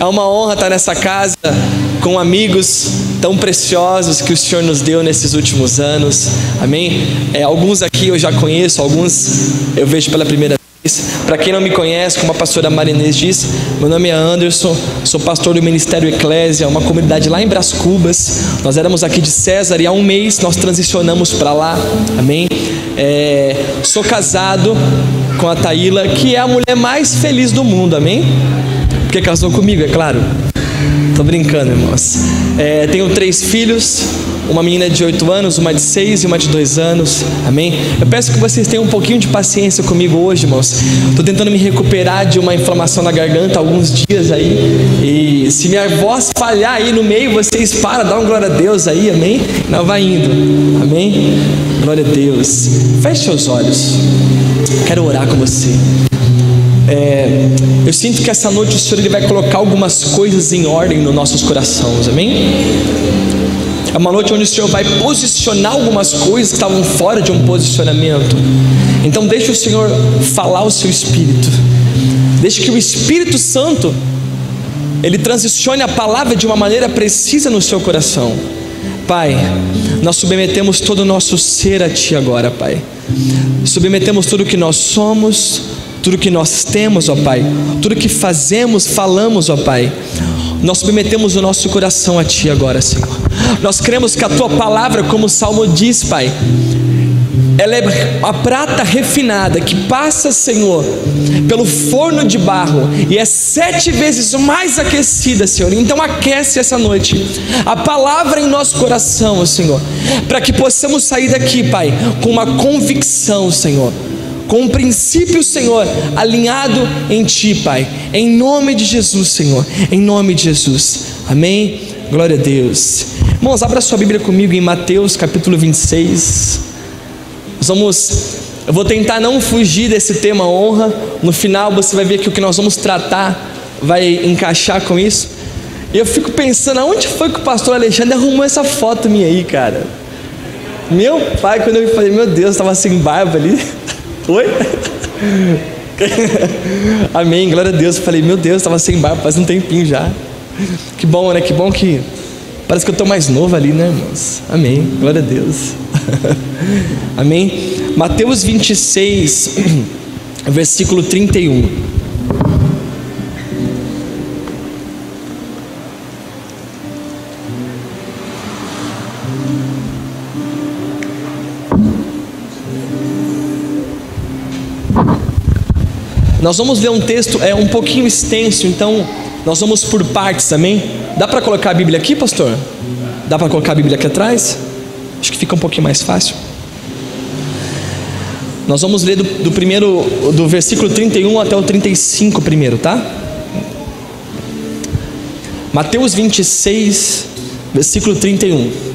É uma honra estar nessa casa com amigos tão preciosos que o Senhor nos deu nesses últimos anos. Amém? Alguns aqui eu já conheço, alguns eu vejo pela primeira vez. Para quem não me conhece, como a pastora Marinês disse, meu nome é Anderson, sou pastor do Ministério Eclésia, uma comunidade lá em Brás Cubas. Nós éramos aqui de César e há um mês nós transicionamos para lá. Amém? Sou casado com a Taíla, que é a mulher mais feliz do mundo. Amém? Porque casou comigo, é claro. Tô brincando, irmãos. Tenho 3 filhos, uma menina de 8 anos, uma de 6 e uma de 2 anos. Amém? Eu peço que vocês tenham um pouquinho de paciência comigo hoje, irmãos. Estou tentando me recuperar de uma inflamação na garganta há alguns dias aí. E se minha voz falhar aí no meio, vocês param, dá uma glória a Deus aí, amém? Não, vai indo, amém? Glória a Deus. Feche seus olhos. Quero orar com você. Eu sinto que essa noite o Senhor ele vai colocar algumas coisas em ordem nos nossos corações, amém? É uma noite onde o Senhor vai posicionar algumas coisas que estavam fora de um posicionamento. Então deixe o Senhor falar o seu Espírito. Deixe que o Espírito Santo ele transicione a palavra de uma maneira precisa no seu coração. Pai, nós submetemos todo o nosso ser a Ti agora, Pai. Submetemos tudo que nós somos, tudo que nós temos, ó Pai, tudo que fazemos, falamos, ó Pai. Nós submetemos o nosso coração a Ti agora, Senhor. Nós cremos que a Tua palavra, como o Salmo diz, Pai, ela é a prata refinada que passa, Senhor, pelo forno de barro e é 7 vezes mais aquecida, Senhor. Então aquece essa noite a palavra em nosso coração, Senhor, para que possamos sair daqui, Pai, com uma convicção, Senhor, com um princípio, Senhor, alinhado em Ti, Pai, em nome de Jesus, Senhor, em nome de Jesus, amém? Glória a Deus. Irmãos, abra sua Bíblia comigo em Mateus capítulo 26. Eu vou tentar não fugir desse tema honra. No final você vai ver que o que nós vamos tratar vai encaixar com isso. E eu fico pensando, aonde foi que o pastor Alexandre arrumou essa foto minha aí, cara? Meu pai, quando eu falei, meu Deus, estava sem barba ali. Oi? Amém, glória a Deus. Eu falei, meu Deus, estava sem barba faz um tempinho já. Que bom, né? Que bom que parece que eu estou mais novo ali, né, irmãos? Amém, glória a Deus. Amém. Mateus 26, versículo 31. Nós vamos ler um texto um pouquinho extenso, então nós vamos por partes, amém? Dá para colocar a Bíblia aqui, pastor? Dá para colocar a Bíblia aqui atrás? Acho que fica um pouquinho mais fácil. Nós vamos ler do versículo 31 até o 35 primeiro, tá? Mateus 26, versículo 31.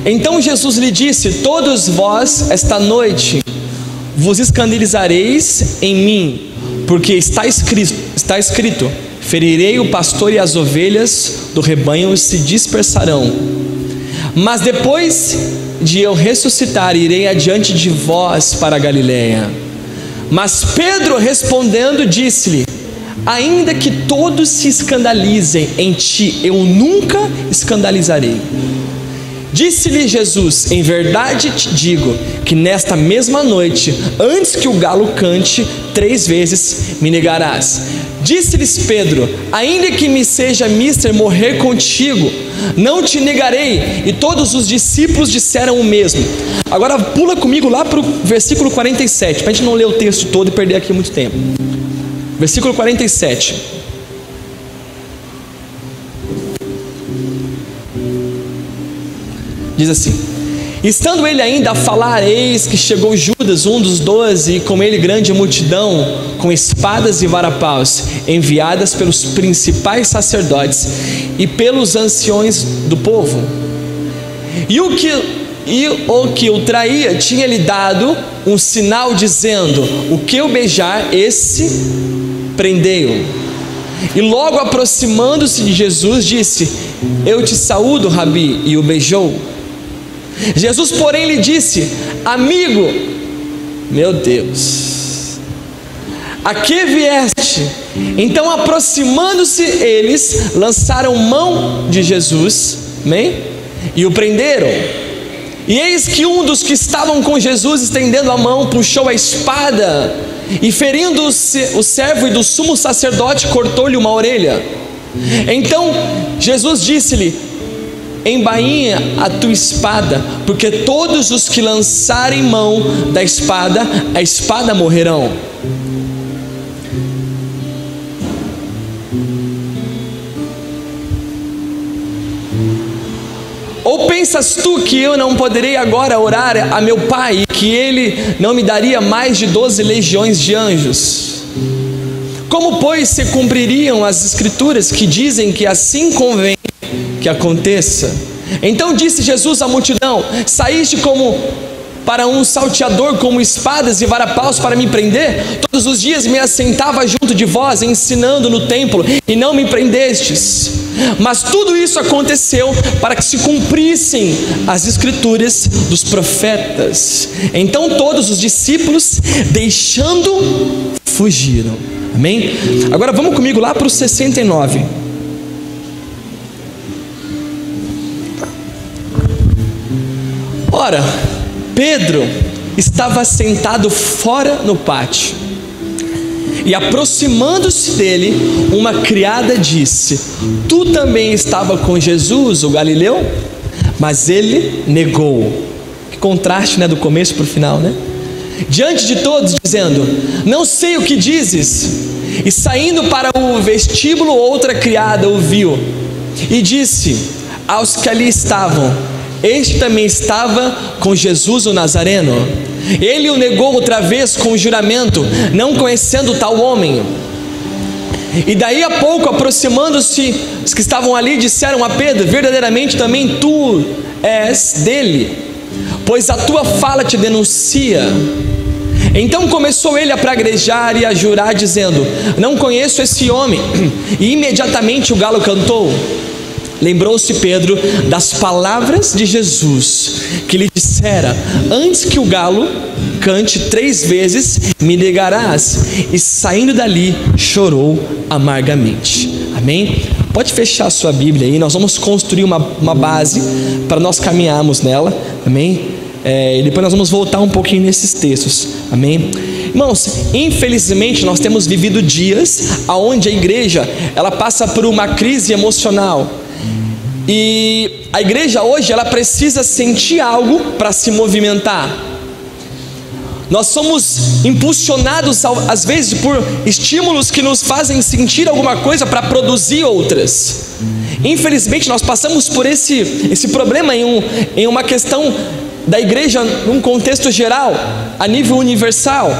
Então Jesus lhe disse: todos vós esta noite vos escandalizareis em mim, porque está escrito: ferirei o pastor e as ovelhas do rebanho se dispersarão. Mas depois de eu ressuscitar, irei adiante de vós para a Galileia. Mas Pedro respondendo disse-lhe: ainda que todos se escandalizem em ti, eu nunca escandalizarei. Disse-lhe Jesus: em verdade te digo que nesta mesma noite, antes que o galo cante, 3 vezes me negarás. Disse-lhes Pedro: ainda que me seja mister morrer contigo, não te negarei. E todos os discípulos disseram o mesmo. Agora pula comigo lá para o versículo 47, para a gente não ler o texto todo e perder aqui muito tempo. Versículo 47. Diz assim: estando ele ainda a falar, eis que chegou Judas, um dos 12, e com ele grande multidão, com espadas e varapaus, enviadas pelos principais sacerdotes e pelos anciões do povo. E o que o traía tinha lhe dado um sinal, dizendo: o que eu beijar, esse prendei-o. E logo aproximando-se de Jesus, disse: eu te saúdo, Rabi, e o beijou. Jesus, porém, lhe disse: amigo, meu Deus, a que vieste? Então, aproximando-se eles, lançaram mão de Jesus, amém? E o prenderam. E eis que um dos que estavam com Jesus, estendendo a mão, puxou a espada e, ferindo o servo e do sumo sacerdote, cortou-lhe uma orelha. Então Jesus disse-lhe: embainha a tua espada, porque todos os que lançarem mão da espada, a espada morrerão. Ou pensas tu que eu não poderei agora orar a meu Pai, e que Ele não me daria mais de 12 legiões de anjos? Como, pois, se cumpririam as Escrituras que dizem que assim convém que aconteça? Então disse Jesus à multidão: saíste como para um salteador, como espadas e varapaus para me prender? Todos os dias me assentava junto de vós, ensinando no templo, e não me prendestes. Mas tudo isso aconteceu para que se cumprissem as Escrituras dos profetas. Então todos os discípulos, deixando, fugiram. Amém? Agora vamos comigo lá para o 69. Ora, Pedro estava sentado fora no pátio, e aproximando-se dele, uma criada disse: tu também estava com Jesus, o Galileu? Mas ele negou. Que contraste, né, do começo para o final, né? Diante de todos, dizendo: não sei o que dizes. E saindo para o vestíbulo, outra criada o viu e disse aos que ali estavam: este também estava com Jesus o Nazareno. Ele o negou outra vez com juramento, não conhecendo tal homem. E daí a pouco, aproximando-se, os que estavam ali disseram a Pedro: verdadeiramente também tu és dele, pois a tua fala te denuncia. Então começou ele a praguejar e a jurar, dizendo: não conheço esse homem. E imediatamente o galo cantou. Lembrou-se Pedro das palavras de Jesus, que lhe dissera: antes que o galo cante 3 vezes, me negarás. E saindo dali, chorou amargamente. Amém? Pode fechar a sua Bíblia aí, nós vamos construir uma base para nós caminharmos nela. Amém? E depois nós vamos voltar um pouquinho nesses textos. Amém? Irmãos, infelizmente nós temos vivido dias onde a igreja ela passa por uma crise emocional. E a igreja hoje ela precisa sentir algo para se movimentar. Nós somos impulsionados às vezes por estímulos que nos fazem sentir alguma coisa para produzir outras. Infelizmente nós passamos por esse problema em uma questão da igreja num contexto geral, a nível universal.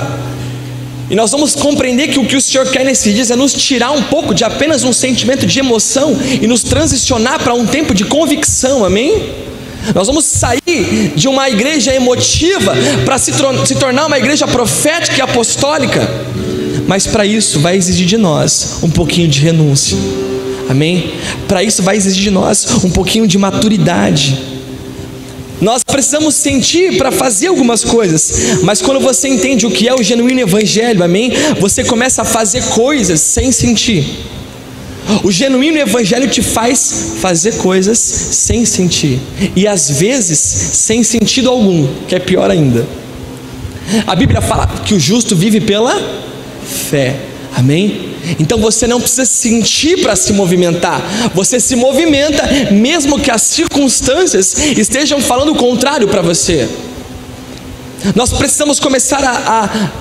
E nós vamos compreender que o que o Senhor quer nesses dias é nos tirar um pouco de apenas um sentimento de emoção e nos transicionar para um tempo de convicção, amém? Nós vamos sair de uma igreja emotiva para se tornar uma igreja profética e apostólica. Mas para isso vai exigir de nós um pouquinho de renúncia, amém? Para isso vai exigir de nós um pouquinho de maturidade. Nós precisamos sentir para fazer algumas coisas, mas quando você entende o que é o genuíno evangelho, amém? Você começa a fazer coisas sem sentir. O genuíno evangelho te faz fazer coisas sem sentir, e às vezes sem sentido algum, que é pior ainda. A Bíblia fala que o justo vive pela fé, amém? Então você não precisa sentir para se movimentar, você se movimenta mesmo que as circunstâncias estejam falando o contrário para você. Nós precisamos começar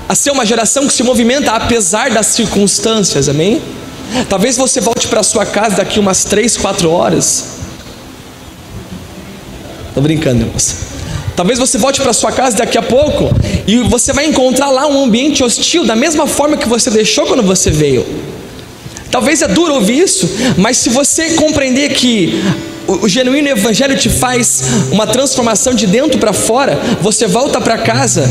a ser uma geração que se movimenta apesar das circunstâncias, amém? Talvez você volte para sua casa daqui umas 3, 4 horas. Estou brincando, irmãos. Talvez você volte para sua casa daqui a pouco e você vai encontrar lá um ambiente hostil, da mesma forma que você deixou quando você veio. Talvez é duro ouvir isso, mas se você compreender que o genuíno evangelho te faz uma transformação de dentro para fora, você volta para casa,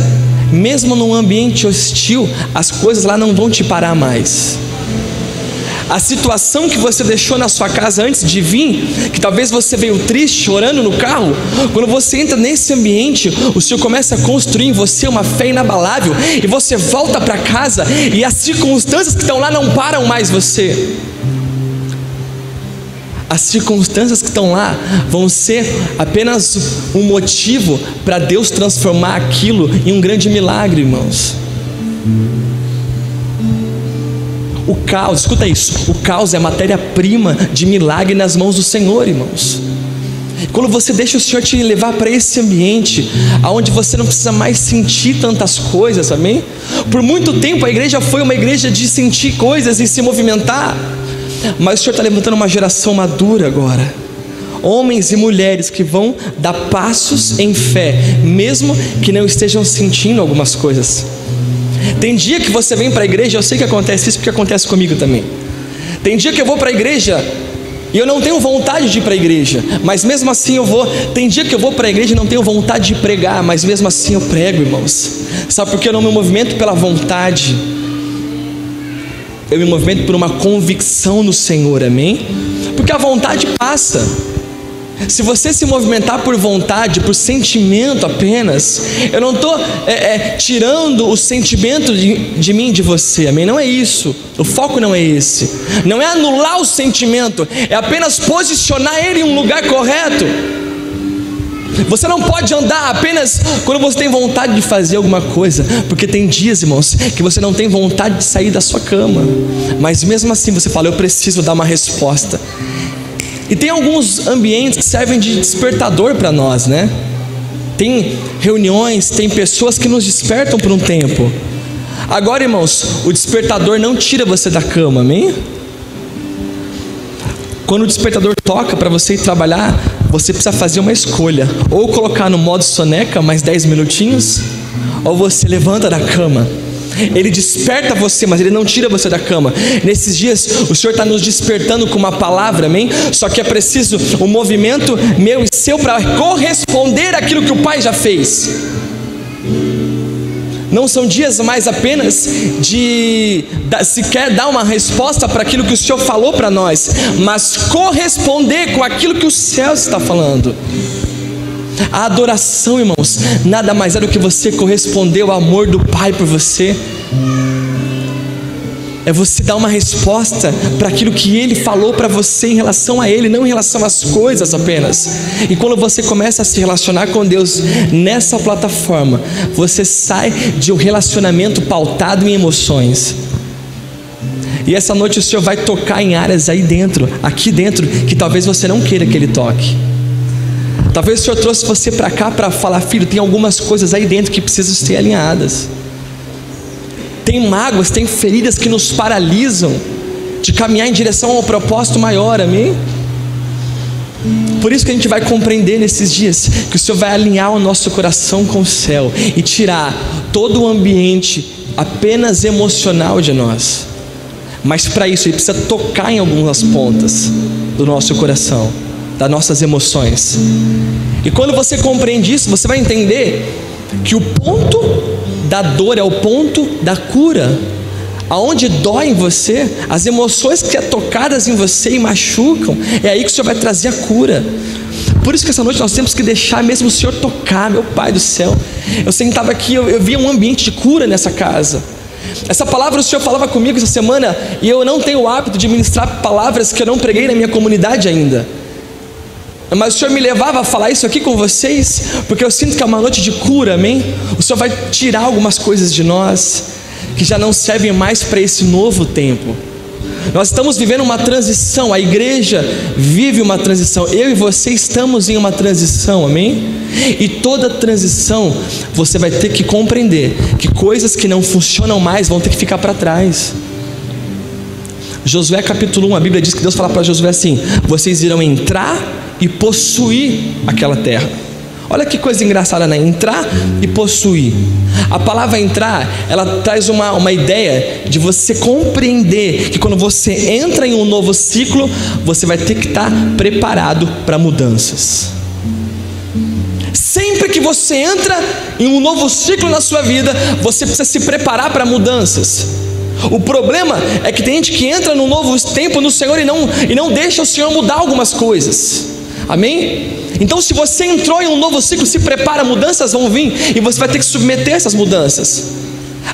mesmo num ambiente hostil, as coisas lá não vão te parar mais. a situação que você deixou na sua casa antes de vir, que talvez você veio triste, chorando no carro, quando você entra nesse ambiente, o Senhor começa a construir em você uma fé inabalável, e você volta para casa, e as circunstâncias que estão lá não param mais você. As circunstâncias que estão lá vão ser apenas um motivo para Deus transformar aquilo em um grande milagre, irmãos. O caos, escuta isso, o caos é a matéria-prima de milagre nas mãos do Senhor, irmãos. Quando você deixa o Senhor te levar para esse ambiente, onde você não precisa mais sentir tantas coisas, amém? Por muito tempo a igreja foi uma igreja de sentir coisas e se movimentar, mas o Senhor está levantando uma geração madura agora, homens e mulheres que vão dar passos em fé, mesmo que não estejam sentindo algumas coisas. Tem dia que você vem para a igreja, eu sei que acontece isso porque acontece comigo também. Tem dia que eu vou para a igreja e eu não tenho vontade de ir para a igreja, mas mesmo assim eu vou. Tem dia que eu vou para a igreja e não tenho vontade de pregar, mas mesmo assim eu prego, irmãos. Sabe por que eu não me movimento pela vontade? Eu me movimento por uma convicção no Senhor, amém? Porque a vontade passa. Se você se movimentar por vontade, por sentimento apenas, eu não estou tirando o sentimento de mim, de você, amém? Não é isso, o foco não é esse. Não é anular o sentimento, é apenas posicionar ele em um lugar correto. Você não pode andar apenas quando você tem vontade de fazer alguma coisa, porque tem dias, irmãos, que você não tem vontade de sair da sua cama, mas mesmo assim você fala, eu preciso dar uma resposta. E tem alguns ambientes que servem de despertador para nós, né? Tem reuniões, tem pessoas que nos despertam por um tempo. Agora, irmãos, o despertador não tira você da cama, amém? Quando o despertador toca para você ir trabalhar, você precisa fazer uma escolha, ou colocar no modo soneca mais 10 minutinhos, ou você levanta da cama. Ele desperta você, mas ele não tira você da cama. Nesses dias o Senhor está nos despertando com uma palavra, amém? Só que é preciso um movimento meu e seu para corresponder àquilo que o Pai já fez. Não são dias mais apenas de sequer dar uma resposta para aquilo que o Senhor falou para nós, mas corresponder com aquilo que o céu está falando. A adoração, irmãos, nada mais é do que você corresponder ao amor do Pai por você. É você dar uma resposta para aquilo que Ele falou para você em relação a Ele, não em relação às coisas apenas. E quando você começa a se relacionar com Deus nessa plataforma, você sai de um relacionamento pautado em emoções. E essa noite o Senhor vai tocar em áreas aí dentro, aqui dentro, que talvez você não queira que Ele toque. Talvez o Senhor trouxe você para cá para falar, filho, tem algumas coisas aí dentro que precisam ser alinhadas. Tem mágoas, tem feridas que nos paralisam de caminhar em direção ao propósito maior, amém? Por isso que a gente vai compreender nesses dias que o Senhor vai alinhar o nosso coração com o céu e tirar todo o ambiente apenas emocional de nós. Mas para isso Ele precisa tocar em algumas pontas do nosso coração, das nossas emoções. E quando você compreende isso, você vai entender que o ponto da dor é o ponto da cura. Aonde dói em você, as emoções que são tocadas em você e machucam, é aí que o Senhor vai trazer a cura. Por isso que essa noite nós temos que deixar mesmo o Senhor tocar, meu Pai do céu. Eu sentava aqui, eu via um ambiente de cura nessa casa. Essa palavra o Senhor falava comigo essa semana, e eu não tenho o hábito de ministrar palavras que eu não preguei na minha comunidade ainda. Mas o Senhor me levava a falar isso aqui com vocês, porque eu sinto que é uma noite de cura, amém? O Senhor vai tirar algumas coisas de nós, que já não servem mais para esse novo tempo. Nós estamos vivendo uma transição, a igreja vive uma transição, eu e você estamos em uma transição, amém? E toda transição, você vai ter que compreender que coisas que não funcionam mais vão ter que ficar para trás. Josué capítulo 1, a Bíblia diz que Deus fala para Josué assim: vocês irão entrar e possuir aquela terra. Olha que coisa engraçada, né? Entrar e possuir. A palavra entrar, ela traz uma ideia de você compreender que quando você entra em um novo ciclo, você vai ter que estar preparado para mudanças. Sempre que você entra em um novo ciclo na sua vida, você precisa se preparar para mudanças. O problema é que tem gente que entra num novo tempo no Senhor e não deixa o Senhor mudar algumas coisas. Amém? Então, se você entrou em um novo ciclo, se prepara, mudanças vão vir e você vai ter que submeter essas mudanças.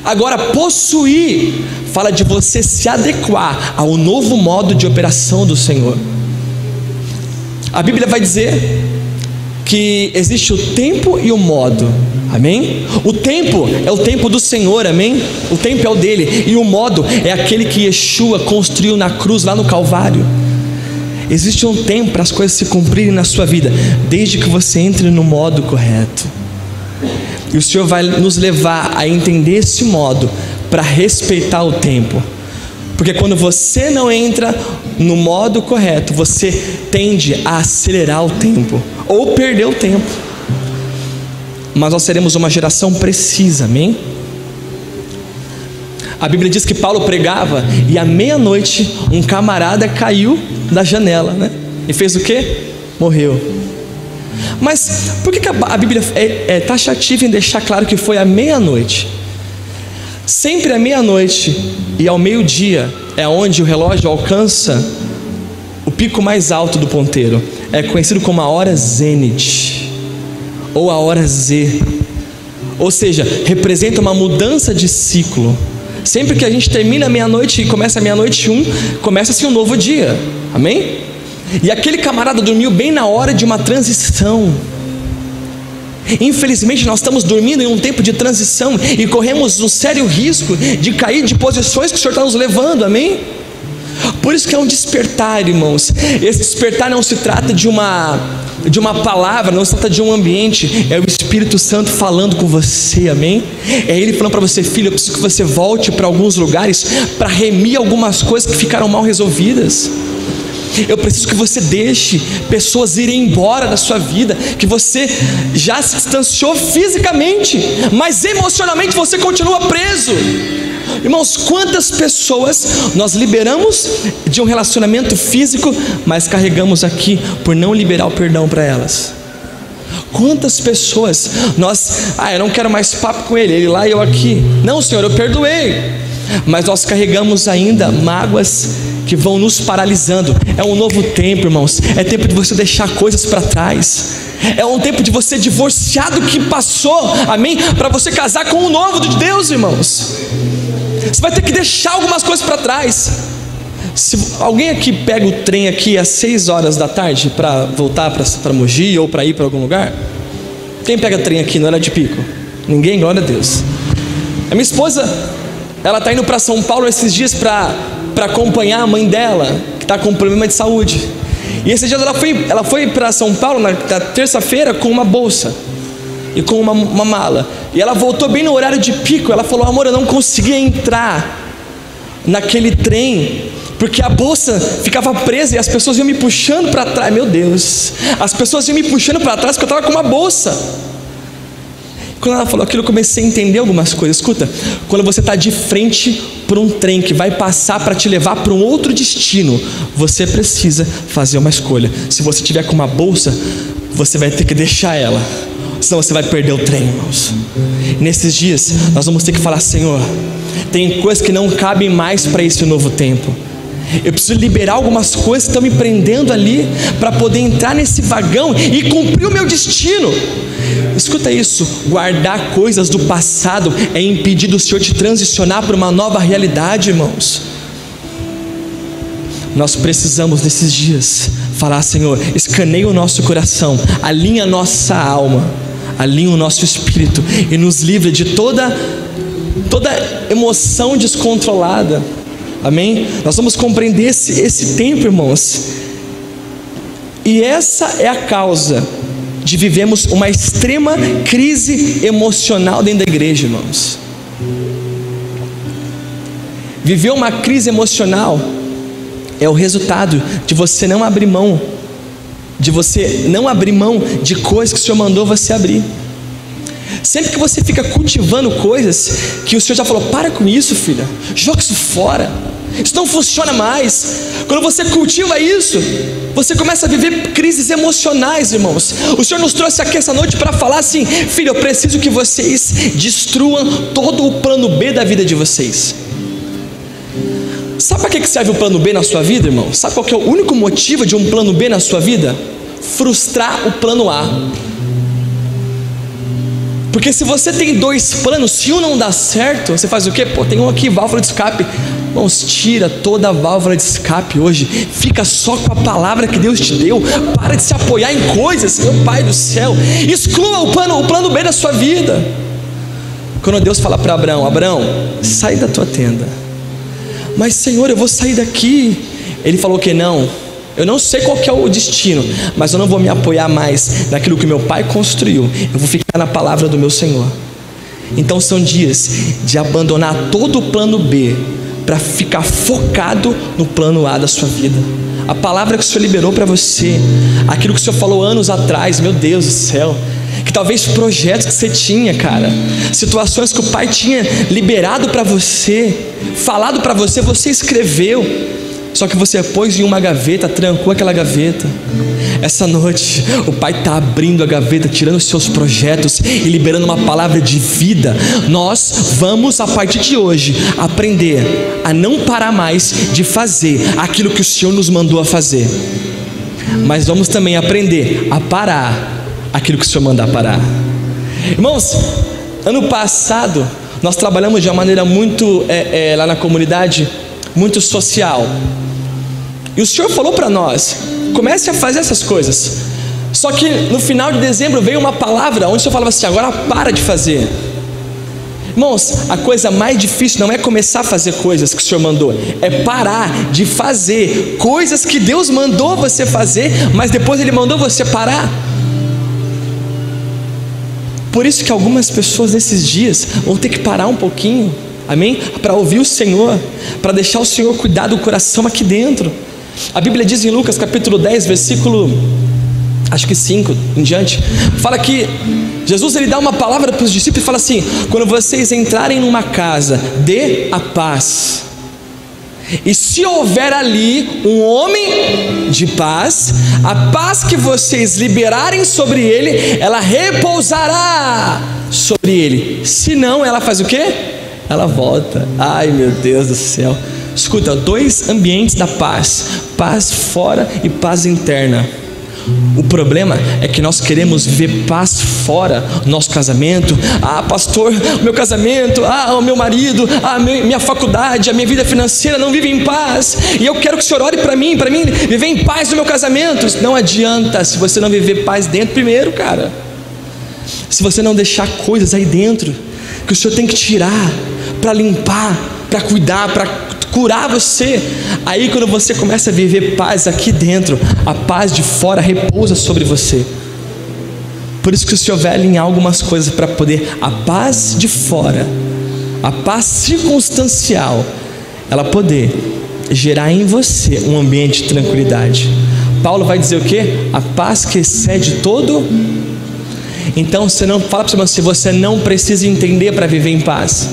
Agora, possuir fala de você se adequar ao novo modo de operação do Senhor. A Bíblia vai dizer que existe o tempo e o modo. Amém? O tempo é o tempo do Senhor, amém? O tempo é o dele, e o modo é aquele que Yeshua construiu na cruz lá no Calvário. Existe um tempo para as coisas se cumprirem na sua vida, desde que você entre no modo correto. E o Senhor vai nos levar a entender esse modo para respeitar o tempo. Porque quando você não entra no modo correto, você tende a acelerar o tempo ou perder o tempo. Mas nós seremos uma geração precisa, amém? A Bíblia diz que Paulo pregava e à meia-noite um camarada caiu da janela, né? E fez o quê? Morreu. Mas por que a Bíblia é taxativa em deixar claro que foi à meia-noite? Sempre à meia-noite e ao meio-dia é onde o relógio alcança o pico mais alto do ponteiro. É conhecido como a hora zênite ou a hora Z. Ou seja, representa uma mudança de ciclo. Sempre que a gente termina a meia-noite e começa a meia-noite 1, começa-se um novo dia. Amém? E aquele camarada dormiu bem na hora de uma transição. Infelizmente nós estamos dormindo em um tempo de transição e corremos um sério risco de cair de posições que o Senhor está nos levando, amém? Por isso que é um despertar, irmãos. Esse despertar não se trata de uma palavra, não se trata de um ambiente, é o Espírito Santo falando com você, amém? É Ele falando para você: filho, eu preciso que você volte para alguns lugares para remir algumas coisas que ficaram mal resolvidas. Eu preciso que você deixe pessoas irem embora da sua vida, que você já se distanciou fisicamente, mas emocionalmente você continua preso. Irmãos, quantas pessoas nós liberamos de um relacionamento físico, mas carregamos aqui por não liberar o perdão para elas? Quantas pessoas eu não quero mais papo com ele lá e eu aqui. Não, Senhor, eu perdoei, mas nós carregamos ainda mágoas que vão nos paralisando. É um novo tempo, irmãos. É tempo de você deixar coisas para trás. É um tempo de você divorciar do que passou, amém? Para você casar com o novo de Deus, irmãos. Você vai ter que deixar algumas coisas para trás. Se alguém aqui pega o trem aqui às 6 horas da tarde para voltar para Mogi ou para ir para algum lugar, quem pega trem aqui não era de pico? Ninguém, glória a Deus. A minha esposa, ela está indo para São Paulo esses dias para acompanhar a mãe dela, que está com um problema de saúde. E esses dias ela foi para São Paulo na terça-feira com uma bolsa e com uma mala. E ela voltou bem no horário de pico. Ela falou: amor, eu não conseguia entrar naquele trem, porque a bolsa ficava presa e as pessoas iam me puxando para trás. Meu Deus, as pessoas iam me puxando para trás porque eu estava com uma bolsa. Quando ela falou aquilo, eu comecei a entender algumas coisas. Escuta, quando você está de frente para um trem que vai passar para te levar para um outro destino, você precisa fazer uma escolha. Se você tiver com uma bolsa, você vai ter que deixar ela, senão você vai perder o trem, irmãos. Nesses dias nós vamos ter que falar: Senhor, tem coisas que não cabem mais para esse novo tempo. Eu preciso liberar algumas coisas que estão me prendendo ali, para poder entrar nesse vagão e cumprir o meu destino. Escuta isso: guardar coisas do passado é impedir do Senhor te transicionar para uma nova realidade, irmãos. Nós precisamos nesses dias falar: Senhor, escaneia o nosso coração, alinha a nossa alma, alinha o nosso espírito e nos livra de toda emoção descontrolada. Amém? Nós vamos compreender esse tempo, irmãos. E essa é a causa de vivermos uma extrema crise emocional dentro da igreja, irmãos. Viver uma crise emocional é o resultado de você não abrir mão, de coisas que o Senhor mandou você abrir. Sempre que você fica cultivando coisas que o Senhor já falou: para com isso, filha, joga isso fora, isso não funciona mais. Quando você cultiva isso, você começa a viver crises emocionais, irmãos. O Senhor nos trouxe aqui essa noite para falar assim: filho, eu preciso que vocês destruam todo o plano B da vida de vocês. Sabe para que serve o plano B na sua vida, irmão? Sabe qual que é o único motivo de um plano B na sua vida? Frustrar o plano A. Porque se você tem dois planos, se um não dá certo, você faz o quê? Pô, tem um aqui, válvula de escape. Irmãos, tira toda a válvula de escape hoje. Fica só com a palavra que Deus te deu. Para de se apoiar em coisas, meu Pai do céu. Exclua o plano B da sua vida. Quando Deus fala para Abraão: Abraão, sai da tua tenda. Mas Senhor, eu vou sair daqui. Ele falou que não. Eu não sei qual que é o destino, mas eu não vou me apoiar mais naquilo que meu pai construiu. Eu vou ficar na palavra do meu Senhor. Então são dias de abandonar todo o plano B para ficar focado no plano A da sua vida. A palavra que o Senhor liberou para você, aquilo que o Senhor falou anos atrás, meu Deus do céu, que talvez projetos que você tinha, cara, situações que o Pai tinha liberado para você, falado para você, você escreveu, só que você pôs em uma gaveta, trancou aquela gaveta. Essa noite o Pai está abrindo a gaveta, tirando os seus projetos e liberando uma palavra de vida. Nós vamos, a partir de hoje, aprender a não parar mais de fazer aquilo que o Senhor nos mandou a fazer, mas vamos também aprender a parar aquilo que o Senhor mandar parar. Irmãos, ano passado nós trabalhamos de uma maneira muito lá na comunidade, muito social, e o Senhor falou para nós: comece a fazer essas coisas. Só que no final de dezembro veio uma palavra onde o Senhor falava assim: agora para de fazer. Irmãos, a coisa mais difícil não é começar a fazer coisas que o Senhor mandou, é parar de fazer coisas que Deus mandou você fazer, mas depois Ele mandou você parar. Por isso que algumas pessoas nesses dias vão ter que parar um pouquinho, amém? Para ouvir o Senhor, para deixar o Senhor cuidar do coração aqui dentro. A Bíblia diz em Lucas capítulo 10, versículo, acho que 5 em diante, fala que Jesus ele dá uma palavra para os discípulos e fala assim: quando vocês entrarem numa casa, dê a paz. E se houver ali um homem de paz, a paz que vocês liberarem sobre ele, ela repousará sobre ele. Se não, ela faz o quê? Ela volta. Ai, meu Deus do céu. Escuta, dois ambientes da paz: paz fora e paz interna. O problema é que nós queremos viver paz fora do nosso casamento. Ah, pastor, o meu casamento, o meu marido, minha faculdade, a minha vida financeira não vive em paz, e eu quero que o Senhor ore para mim viver em paz no meu casamento. Não adianta se você não viver paz dentro primeiro, cara. Se você não deixar coisas aí dentro que o Senhor tem que tirar para limpar, para cuidar, para curar você, aí quando você começa a viver paz aqui dentro, a paz de fora repousa sobre você. Por isso que o Senhor vai alinhar algumas coisas para poder a paz de fora, a paz circunstancial, ela poder gerar em você um ambiente de tranquilidade. Paulo vai dizer o quê? A paz que excede todo. Então você não fala para você, se você não precisa entender para viver em paz.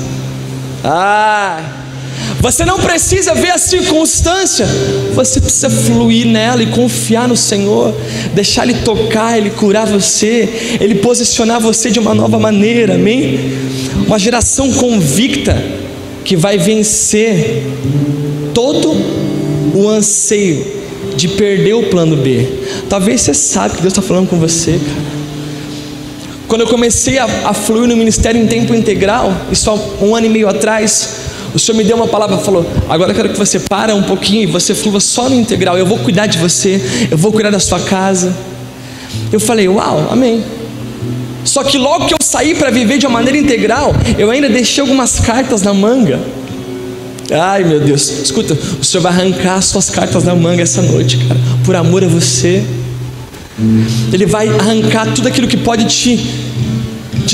Você não precisa ver a circunstância, você precisa fluir nela e confiar no Senhor, deixar Ele tocar, Ele curar você, Ele posicionar você de uma nova maneira, amém? Uma geração convicta que vai vencer todo o anseio de perder o plano B. Talvez você saiba que Deus está falando com você, cara. Quando eu comecei a fluir no ministério em tempo integral, isso há 1 ano e meio atrás, o Senhor me deu uma palavra, falou: agora eu quero que você para um pouquinho e você flua só no integral, eu vou cuidar de você, eu vou cuidar da sua casa. Eu falei: uau, amém. Só que logo que eu saí para viver de uma maneira integral, eu ainda deixei algumas cartas na manga. Ai, meu Deus, escuta, o Senhor vai arrancar as suas cartas na manga essa noite, cara, por amor a você. Ele vai arrancar tudo aquilo que pode te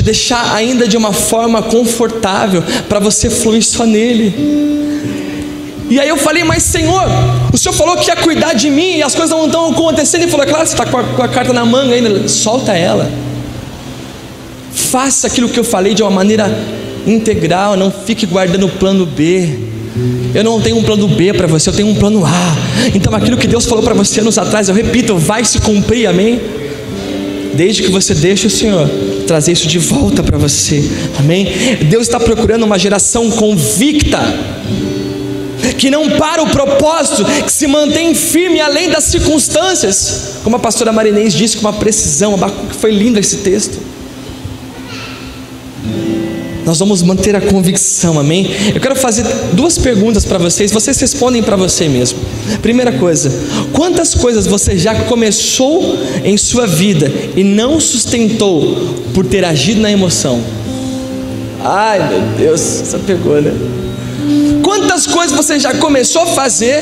deixar ainda de uma forma confortável, para você fluir só nele. E aí eu falei: mas Senhor, o Senhor falou que ia cuidar de mim e as coisas não estão acontecendo. Ele falou: claro, você está com a carta na manga ainda, solta ela, faça aquilo que eu falei de uma maneira integral, não fique guardando o plano B. Eu não tenho um plano B para você, eu tenho um plano A. Então aquilo que Deus falou para você anos atrás, eu repito, vai se cumprir, amém? Desde que você deixe o Senhor trazer isso de volta para você, amém? Deus está procurando uma geração convicta, que não para o propósito, que se mantém firme além das circunstâncias. Como a pastora Marinês disse com uma precisão, foi lindo esse texto. Nós vamos manter a convicção, amém? Eu quero fazer 2 perguntas para vocês respondem para você mesmo. Primeira coisa, quantas coisas você já começou em sua vida e não sustentou por ter agido na emoção? Ai meu Deus, essa pegou, né? Quantas coisas você já começou a fazer,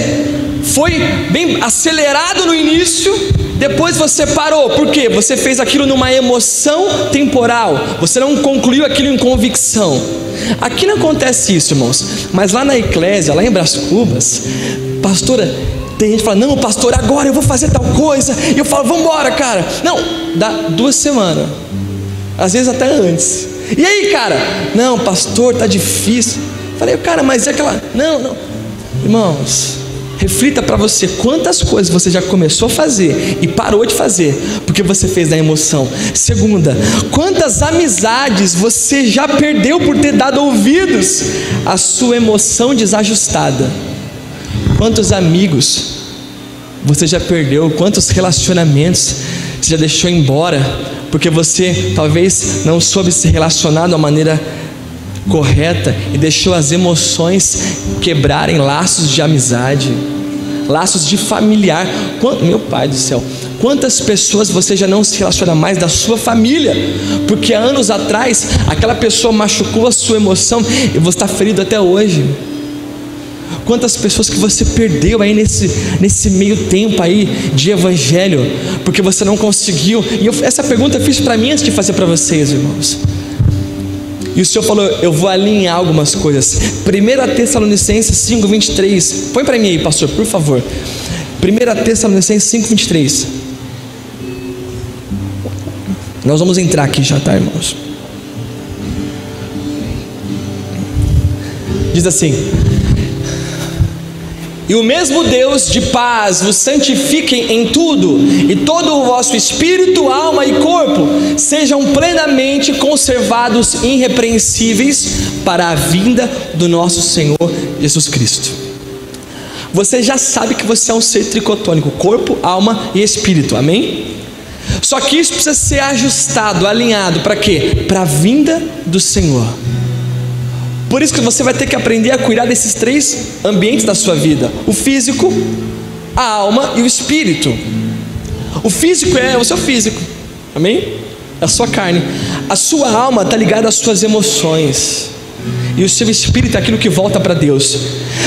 foi bem acelerado no início, depois você parou? Por quê? Você fez aquilo numa emoção temporal, você não concluiu aquilo em convicção. Aqui não acontece isso, irmãos, mas lá na eclésia, lá em Brás Cubas, pastora, tem gente que fala, não pastor, agora eu vou fazer tal coisa, e eu falo, vamos embora cara. Não, dá 2 semanas, às vezes até antes. E aí cara, não pastor, tá difícil. Falei, cara, mas é aquela, não, irmãos, reflita para você, quantas coisas você já começou a fazer e parou de fazer, porque você fez na emoção. Segunda, quantas amizades você já perdeu por ter dado ouvidos à sua emoção desajustada? Quantos amigos você já perdeu, quantos relacionamentos você já deixou embora, porque você talvez não soube se relacionar de uma maneira correta e deixou as emoções quebrarem laços de amizade, laços de familiar. Meu pai do céu, quantas pessoas você já não se relaciona mais da sua família, porque há anos atrás aquela pessoa machucou a sua emoção e você está ferido até hoje? Quantas pessoas que você perdeu aí nesse meio tempo aí de evangelho, porque você não conseguiu? E essa pergunta eu fiz para mim antes de fazer para vocês, irmãos. E o Senhor falou, eu vou alinhar algumas coisas. 1 Tessalonicenses 5:23. Põe para mim aí, pastor, por favor. 1 Tessalonicenses 5:23. Nós vamos entrar aqui já, tá, irmãos? Diz assim: e o mesmo Deus de paz vos santifique em tudo, e todo o vosso espírito, alma e corpo sejam plenamente conservados irrepreensíveis para a vinda do nosso Senhor Jesus Cristo. Você já sabe que você é um ser tricotônico, corpo, alma e espírito, amém? Só que isso precisa ser ajustado, alinhado, para quê? Para a vinda do Senhor. Por isso que você vai ter que aprender a cuidar desses 3 ambientes da sua vida: o físico, a alma e o espírito. O físico é o seu físico, amém? É a sua carne. A sua alma está ligada às suas emoções, e o seu espírito é aquilo que volta para Deus.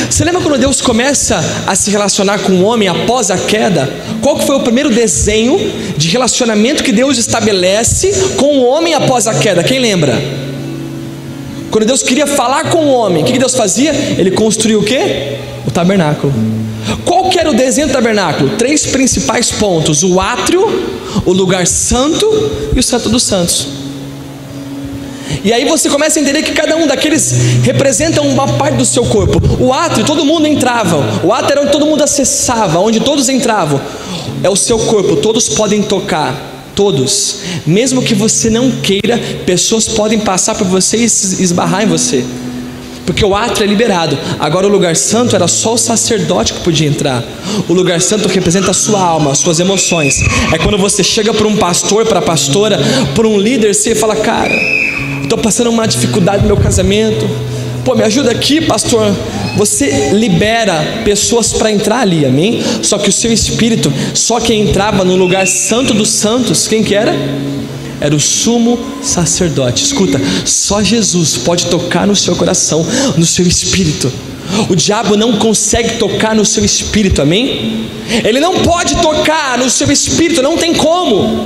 Você lembra quando Deus começa a se relacionar com o homem após a queda? Qual que foi o primeiro desenho de relacionamento que Deus estabelece com o homem após a queda? Quem lembra? Quando Deus queria falar com o homem, o que Deus fazia? Ele construiu o quê? O tabernáculo. Qual que era o desenho do tabernáculo? 3 principais pontos: o átrio, o lugar santo e o santo dos santos. E aí você começa a entender que cada um daqueles representa uma parte do seu corpo. O átrio, todo mundo entrava. O átrio era onde todo mundo acessava, onde todos entravam. É o seu corpo, todos podem tocar. Todos, mesmo que você não queira, pessoas podem passar por você e esbarrar em você, porque o átrio é liberado. Agora o lugar santo era só o sacerdote que podia entrar. O lugar santo representa a sua alma, as suas emoções. É quando você chega para um pastor, para a pastora, para um líder, você fala: cara, estou passando uma dificuldade no meu casamento, pô, me ajuda aqui, pastor. Você libera pessoas para entrar ali, amém? Só que o seu espírito, só quem entrava no lugar santo dos santos, quem que era? Era o sumo sacerdote. Escuta, só Jesus pode tocar no seu coração, no seu espírito. O diabo não consegue tocar no seu espírito, amém? Ele não pode tocar no seu espírito, não tem como.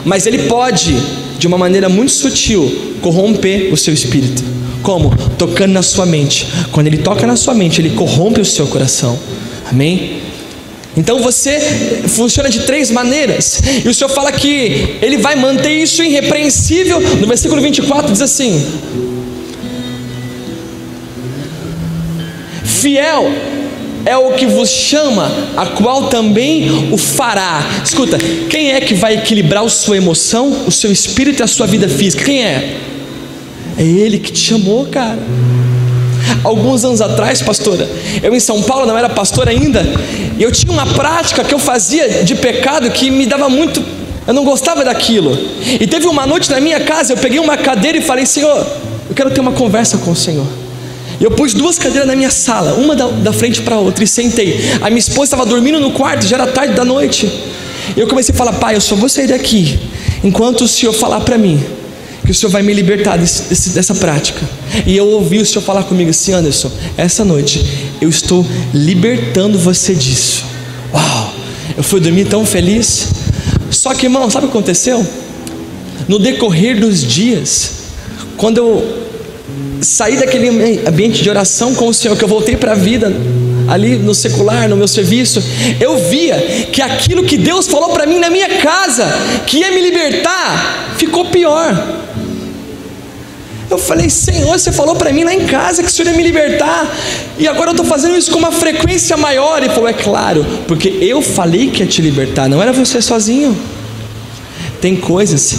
Mas ele pode, de uma maneira muito sutil, corromper o seu espírito. Como? Tocando na sua mente. Quando ele toca na sua mente, ele corrompe o seu coração, amém? Então você funciona de 3 maneiras. E o Senhor fala que Ele vai manter isso irrepreensível. No versículo 24 diz assim: fiel é o que vos chama, a qual também o fará. Escuta, quem é que vai equilibrar a sua emoção, o seu espírito e a sua vida física? Quem é? É Ele que te chamou, cara. alguns anos atrás, pastora, eu em São Paulo, não era pastor ainda, e eu tinha uma prática que eu fazia de pecado que me dava muito, eu não gostava daquilo. E teve uma noite na minha casa, eu peguei uma cadeira e falei: Senhor, eu quero ter uma conversa com o Senhor. E eu pus 2 cadeiras na minha sala, uma da frente para a outra, e sentei. A minha esposa estava dormindo no quarto, já era tarde da noite. E eu comecei a falar: Pai, eu só vou sair daqui enquanto o Senhor falar para mim que o Senhor vai me libertar dessa prática. E eu ouvi o Senhor falar comigo assim: Anderson, essa noite eu estou libertando você disso. Uau! Eu fui dormir tão feliz. Só que, irmão, sabe o que aconteceu? No decorrer dos dias, quando eu saí daquele ambiente de oração com o Senhor, que eu voltei para a vida ali no secular, no meu serviço, eu via que aquilo que Deus falou para mim na minha casa, que ia me libertar, ficou pior. Eu falei: Senhor, você falou para mim lá em casa que o Senhor ia me libertar, e agora eu estou fazendo isso com uma frequência maior. Ele falou: é claro, porque eu falei que ia te libertar, não era você sozinho. Tem coisas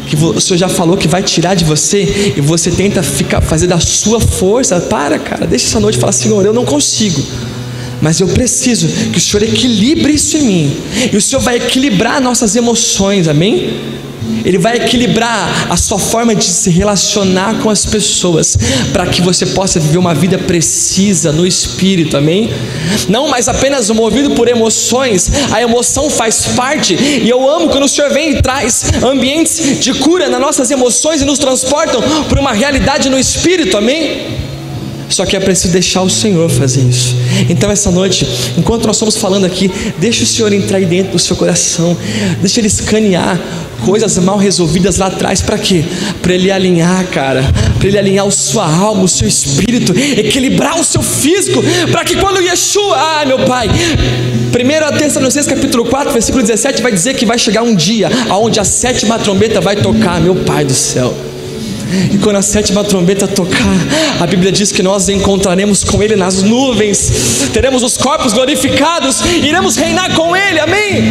que o Senhor já falou que vai tirar de você, e você tenta fazer da sua força. Para, cara, deixa essa noite e fala: Senhor, eu não consigo, mas eu preciso que o Senhor equilibre isso em mim. E o Senhor vai equilibrar nossas emoções, amém? Ele vai equilibrar a sua forma de se relacionar com as pessoas, para que você possa viver uma vida precisa no Espírito, amém? Não mais apenas movido por emoções. A emoção faz parte, e eu amo quando o Senhor vem e traz ambientes de cura nas nossas emoções e nos transportam para uma realidade no Espírito, amém? Só que é preciso deixar o Senhor fazer isso. Então essa noite, enquanto nós estamos falando aqui, deixa o Senhor entrar aí dentro do seu coração, deixa Ele escanear coisas mal resolvidas lá atrás. Para quê? Para Ele alinhar, cara, para Ele alinhar a sua alma, o seu espírito, equilibrar o seu físico, para que quando Yeshua, meu Pai, 1 Tessalonicenses capítulo 4, versículo 17, vai dizer que vai chegar um dia onde a 7ª trombeta vai tocar, meu Pai do céu. E quando a 7ª trombeta tocar, a Bíblia diz que nós encontraremos com Ele nas nuvens, teremos os corpos glorificados, iremos reinar com Ele, amém?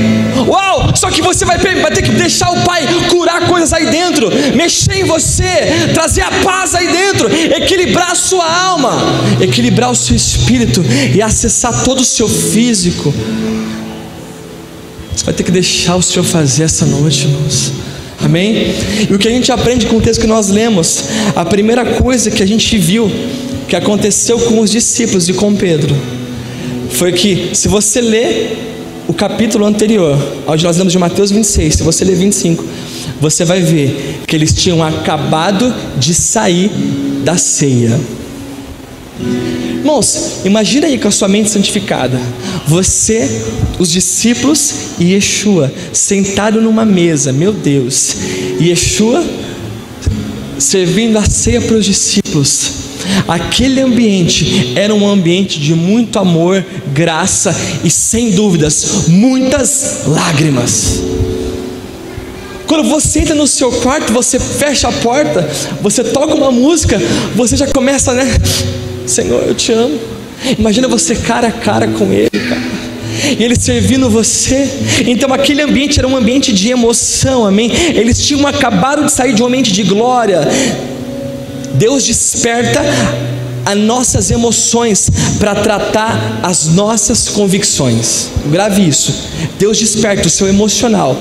Uau! Só que você vai ter que deixar o Pai curar coisas aí dentro, mexer em você, trazer a paz aí dentro, equilibrar a sua alma, equilibrar o seu espírito e acessar todo o seu físico. Você vai ter que deixar o Senhor fazer essa noite, irmãos. Amém? E o que a gente aprende com o texto que nós lemos, a primeira coisa que a gente viu que aconteceu com os discípulos e com Pedro, foi que, se você ler o capítulo anterior, onde nós lemos de Mateus 26, se você ler 25, você vai ver que eles tinham acabado de sair da ceia. Irmãos, imagina aí com a sua mente santificada, você, os discípulos e Yeshua sentado numa mesa, meu Deus, e Yeshua servindo a ceia para os discípulos. Aquele ambiente era um ambiente de muito amor, graça e, sem dúvidas, muitas lágrimas. Quando você entra no seu quarto, você fecha a porta, você toca uma música, você já começa, né? Senhor, eu te amo. Imagina você cara a cara com Ele, cara, e Ele servindo você. Então aquele ambiente era um ambiente de emoção, amém? Eles tinham acabado de sair de um ambiente de glória. Deus desperta as nossas emoções para tratar as nossas convicções. Grave isso. Deus desperta o seu emocional.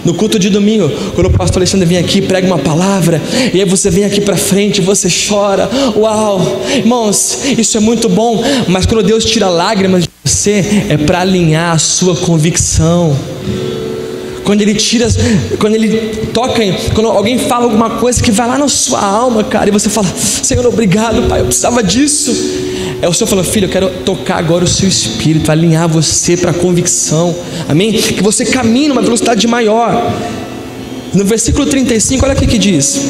No culto de domingo, quando o pastor Alexandre vem aqui, prega uma palavra, e aí você vem aqui para frente, você chora. Uau, irmãos, isso é muito bom. Mas quando Deus tira lágrimas de você, é para alinhar a sua convicção. Quando Ele tira, quando Ele toca, quando alguém fala alguma coisa que vai lá na sua alma, cara, e você fala: Senhor, obrigado, Pai, eu precisava disso. É o Senhor falando: filho, eu quero tocar agora o seu espírito, alinhar você para a convicção, amém? Que você caminhe numa velocidade maior. No versículo 35, olha o que diz: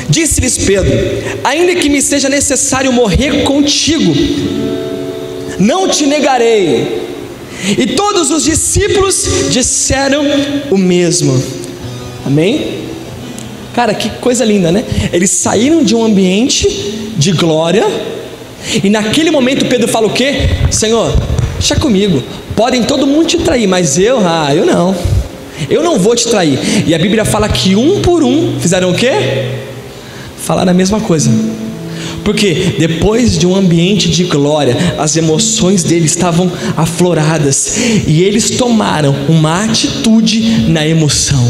disse-lhes Pedro: ainda que me seja necessário morrer contigo, não te negarei. E todos os discípulos disseram o mesmo, amém? Cara, que coisa linda, né? Eles saíram de um ambiente de glória, e naquele momento Pedro fala o quê? Senhor, deixa comigo, podem todo mundo te trair, mas eu não. eu não vou te trair. E a Bíblia fala que um por um fizeram o quê? Falaram a mesma coisa. Porque depois de um ambiente de glória, as emoções deles estavam afloradas, e eles tomaram uma atitude na emoção.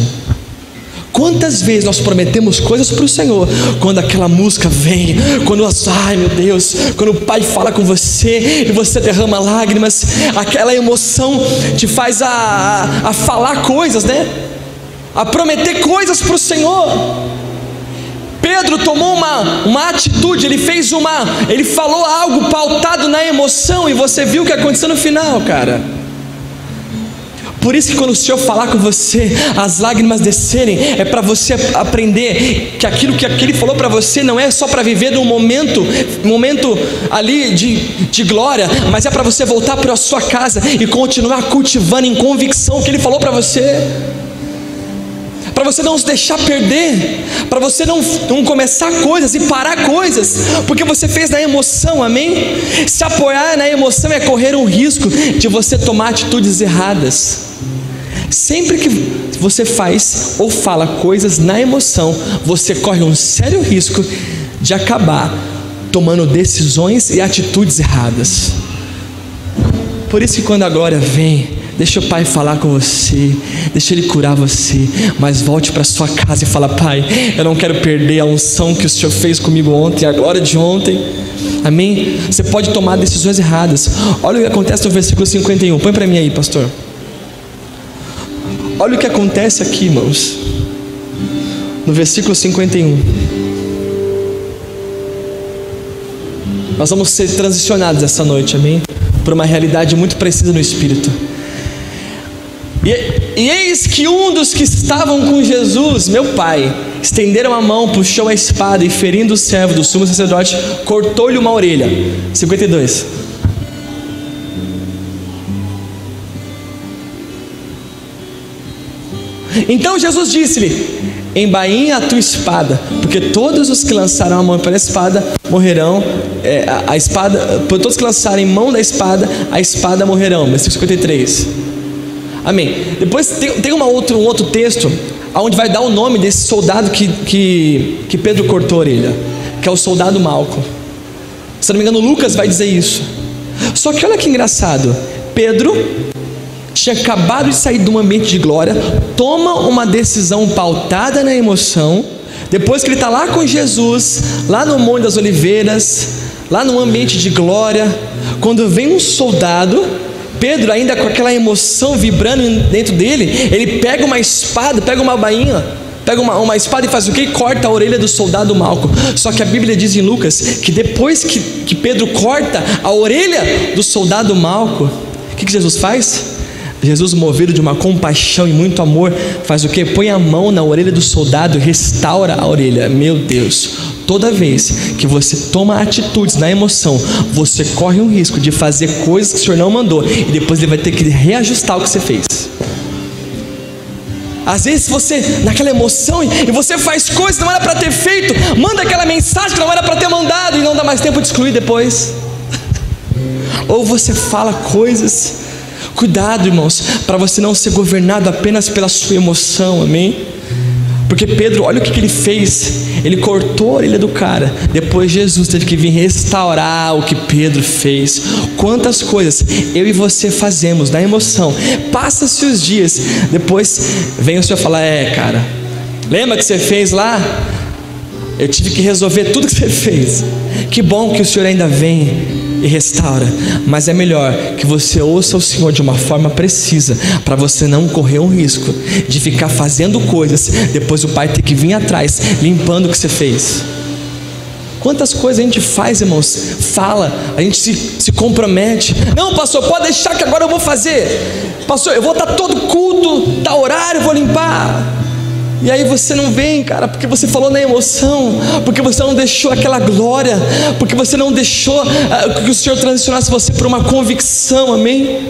Quantas vezes nós prometemos coisas para o Senhor, quando aquela música vem, quando ai meu Deus, quando o Pai fala com você e você derrama lágrimas, aquela emoção te faz a falar coisas, né? A prometer coisas para o Senhor. Pedro tomou uma atitude, ele falou algo pautado na emoção, e você viu o que aconteceu no final, cara. Por isso que quando o Senhor falar com você, as lágrimas descerem, é para você aprender que aquilo que Ele falou para você não é só para viver num momento ali de glória, mas é para você voltar para a sua casa e continuar cultivando em convicção o que Ele falou para você. Para você não se deixar perder, para você não começar coisas e parar coisas, porque você fez na emoção, amém? Se apoiar na emoção é correr um risco de você tomar atitudes erradas. Sempre que você faz ou fala coisas na emoção, você corre um sério risco de acabar tomando decisões e atitudes erradas. Por isso que quando a glória vem, deixa o Pai falar com você, deixa Ele curar você, mas volte para sua casa e fala: Pai, eu não quero perder a unção que o Senhor fez comigo ontem, a glória de ontem, amém? Você pode tomar decisões erradas. Olha o que acontece no versículo 51, põe para mim aí, pastor. Olha o que acontece aqui, irmãos, no versículo 51. Nós vamos ser transicionados essa noite, amém? Por uma realidade muito precisa no Espírito. E eis que um dos que estavam com Jesus, meu pai, estenderam a mão, puxou a espada e, ferindo o servo do sumo sacerdote, cortou-lhe uma orelha. 52. Então Jesus disse-lhe: embainha a tua espada, porque todos os que lançaram a mão pela espada morrerão. Todos que lançarem mão da espada, a espada morrerão. Versículo 53. Amém. Depois tem um outro texto onde vai dar o nome desse soldado que Pedro cortou a orelha, que é o soldado Malco. Se não me engano, Lucas vai dizer isso. Só que olha que engraçado, Pedro tinha acabado de sair de um ambiente de glória, toma uma decisão pautada na emoção, depois que ele está lá com Jesus, lá no Monte das Oliveiras, lá no ambiente de glória, quando vem um soldado, Pedro ainda com aquela emoção vibrando dentro dele, ele pega uma espada, pega uma bainha, pega uma espada e faz o quê? Corta a orelha do soldado Malco. Só que a Bíblia diz em Lucas que depois que Pedro corta a orelha do soldado Malco, o que Jesus faz? Jesus, movido de uma compaixão e muito amor, faz o quê? Põe a mão na orelha do soldado e restaura a orelha. Meu Deus, toda vez que você toma atitudes na emoção, você corre um risco de fazer coisas que o Senhor não mandou, e depois Ele vai ter que reajustar o que você fez. Às vezes você, naquela emoção, e você faz coisas que não era para ter feito, manda aquela mensagem que não era para ter mandado, e não dá mais tempo de excluir depois. Ou você fala coisas. Cuidado, irmãos, para você não ser governado apenas pela sua emoção, amém? Porque Pedro, olha o que ele fez, ele cortou a orelha do cara, depois Jesus teve que vir restaurar o que Pedro fez. Quantas coisas eu e você fazemos na emoção, passa-se os dias, depois vem o Senhor falar: cara, lembra que você fez lá? Eu tive que resolver tudo que você fez. Que bom que o Senhor ainda vem e restaura, mas é melhor que você ouça o Senhor de uma forma precisa, para você não correr um risco de ficar fazendo coisas, depois o Pai ter que vir atrás, limpando o que você fez. Quantas coisas a gente faz, irmãos, fala, a gente se compromete: não, pastor, pode deixar que agora eu vou fazer, pastor, eu vou estar todo culto, tá horário, eu vou limpar. E aí você não vem, cara, porque você falou na emoção, porque você não deixou aquela glória, porque você não deixou que o Senhor transicionasse você por uma convicção, amém?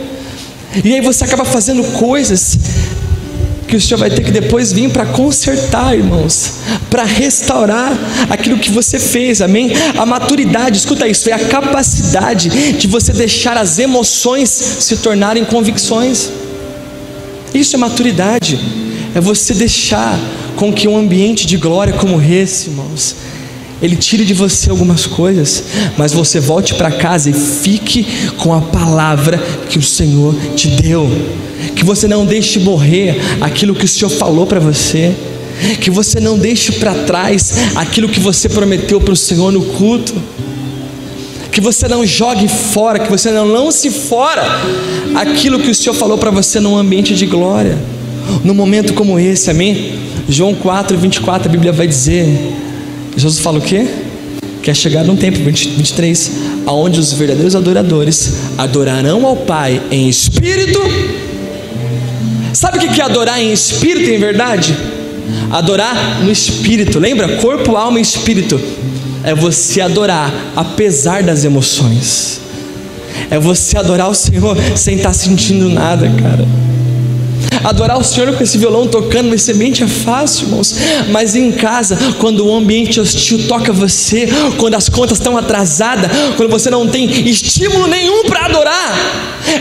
E aí você acaba fazendo coisas que o Senhor vai ter que depois vir para consertar, irmãos, para restaurar aquilo que você fez, amém? A maturidade, escuta isso, é a capacidade de você deixar as emoções se tornarem convicções. Isso é maturidade. É você deixar com que um ambiente de glória como esse, irmãos, ele tire de você algumas coisas, mas você volte para casa e fique com a palavra que o Senhor te deu. Que você não deixe morrer aquilo que o Senhor falou para você. Que você não deixe para trás aquilo que você prometeu para o Senhor no culto. Que você não jogue fora, que você não lance fora aquilo que o Senhor falou para você num ambiente de glória, num momento como esse, amém? João 4:24, a Bíblia vai dizer, Jesus fala o quê? Que é chegado um tempo, 23, aonde os verdadeiros adoradores adorarão ao Pai em espírito. Sabe o que é adorar em espírito e em verdade? Adorar no espírito, lembra? Corpo, alma e espírito. É você adorar apesar das emoções. É você adorar o Senhor sem estar sentindo nada, cara. Adorar o Senhor com esse violão tocando nesse ambiente é fácil, irmãos. Mas em casa, quando o ambiente hostil toca você, quando as contas estão atrasadas, quando você não tem estímulo nenhum para adorar,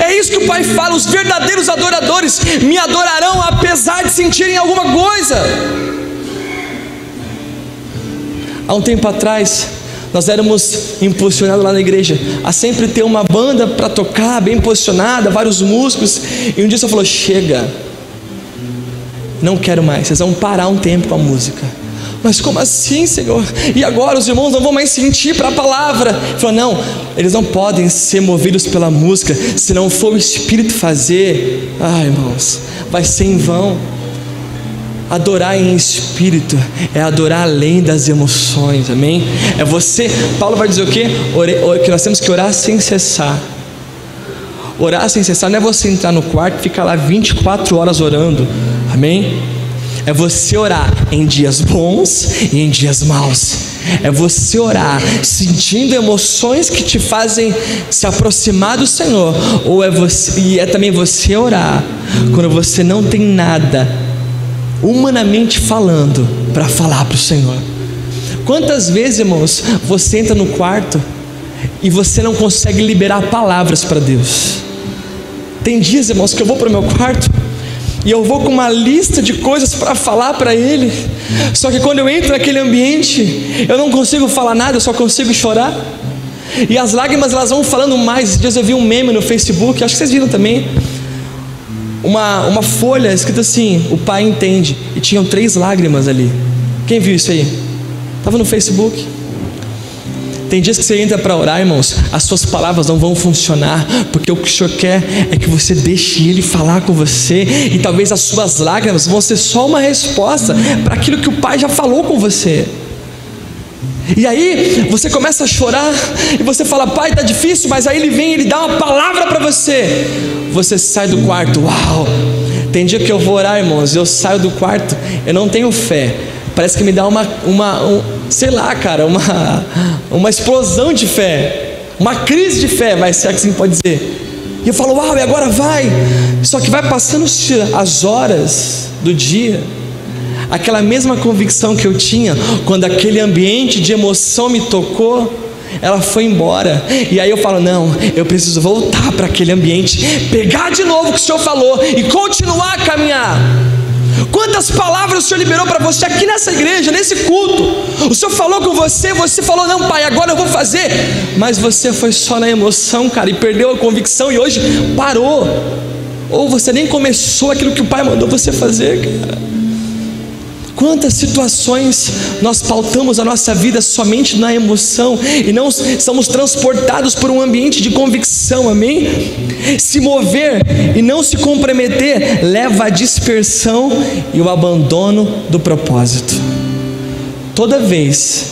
é isso que o Pai fala: os verdadeiros adoradores me adorarão apesar de sentirem alguma coisa. Há um tempo atrás, nós éramos impulsionados lá na igreja a sempre ter uma banda para tocar, bem posicionada, vários músicos. E um dia o Senhor falou: chega, não quero mais, vocês vão parar um tempo com a música. Mas como assim, Senhor? E agora os irmãos não vão mais sentir para a palavra? Ele falou: não, eles não podem ser movidos pela música, se não for o Espírito fazer. Ah, irmãos, vai ser em vão. Adorar em espírito é adorar além das emoções, amém? É você, Paulo vai dizer o quê? Que nós temos que orar sem cessar. Orar sem cessar não é você entrar no quarto e ficar lá 24 horas orando, amém? É você orar em dias bons e em dias maus. É você orar sentindo emoções que te fazem se aproximar do Senhor. E é também você orar quando você não tem nada humanamente falando para falar para o Senhor. Quantas vezes, irmãos, você entra no quarto e você não consegue liberar palavras para Deus? Tem dias, irmãos, que eu vou para o meu quarto e eu vou com uma lista de coisas para falar para Ele, só que quando eu entro naquele ambiente, eu não consigo falar nada, eu só consigo chorar. E as lágrimas, elas vão falando mais. Esses dias eu vi um meme no Facebook, acho que vocês viram também, uma folha escrita assim: o Pai entende, e tinham 3 lágrimas ali. Quem viu isso aí? Estava no Facebook. Tem dias que você entra para orar, irmãos, as suas palavras não vão funcionar, porque o que o Senhor quer é que você deixe Ele falar com você, e talvez as suas lágrimas vão ser só uma resposta para aquilo que o Pai já falou com você. E aí você começa a chorar e você fala: Pai, está difícil, mas aí Ele vem, Ele dá uma palavra para você. Você sai do quarto, uau! Tem dia que eu vou orar, irmãos, eu saio do quarto, eu não tenho fé, parece que me dá sei lá, cara, uma explosão de fé, uma crise de fé, vai ser assim que pode dizer. E eu falo: uau, e agora vai. Só que vai passando as horas do dia, aquela mesma convicção que eu tinha quando aquele ambiente de emoção me tocou, ela foi embora. E aí eu falo: não, eu preciso voltar para aquele ambiente, pegar de novo o que o Senhor falou e continuar a caminhar. Quantas palavras o Senhor liberou para você aqui nessa igreja, nesse culto? O Senhor falou com você, você falou: não, Pai, agora eu vou fazer. Mas você foi só na emoção, cara, e perdeu a convicção, e hoje parou. Ou você nem começou aquilo que o Pai mandou você fazer, cara. Quantas situações nós pautamos a nossa vida somente na emoção e não somos transportados por um ambiente de convicção, amém? Se mover e não se comprometer leva à dispersão e o abandono do propósito. Toda vez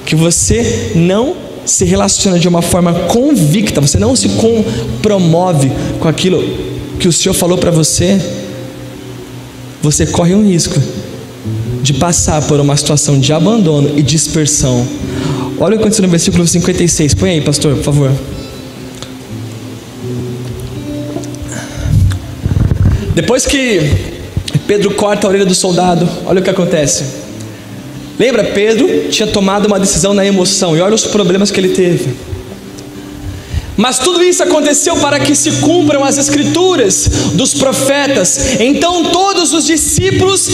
que você não se relaciona de uma forma convicta, você não se compromove com aquilo que o Senhor falou para você, você corre um risco de passar por uma situação de abandono e dispersão. Olha o que aconteceu no versículo 56. Põe aí, pastor, por favor. Depois que Pedro corta a orelha do soldado, olha o que acontece. Lembra, Pedro tinha tomado uma decisão na emoção, e olha os problemas que ele teve. Mas tudo isso aconteceu para que se cumpram as escrituras dos profetas. Então todos os discípulos,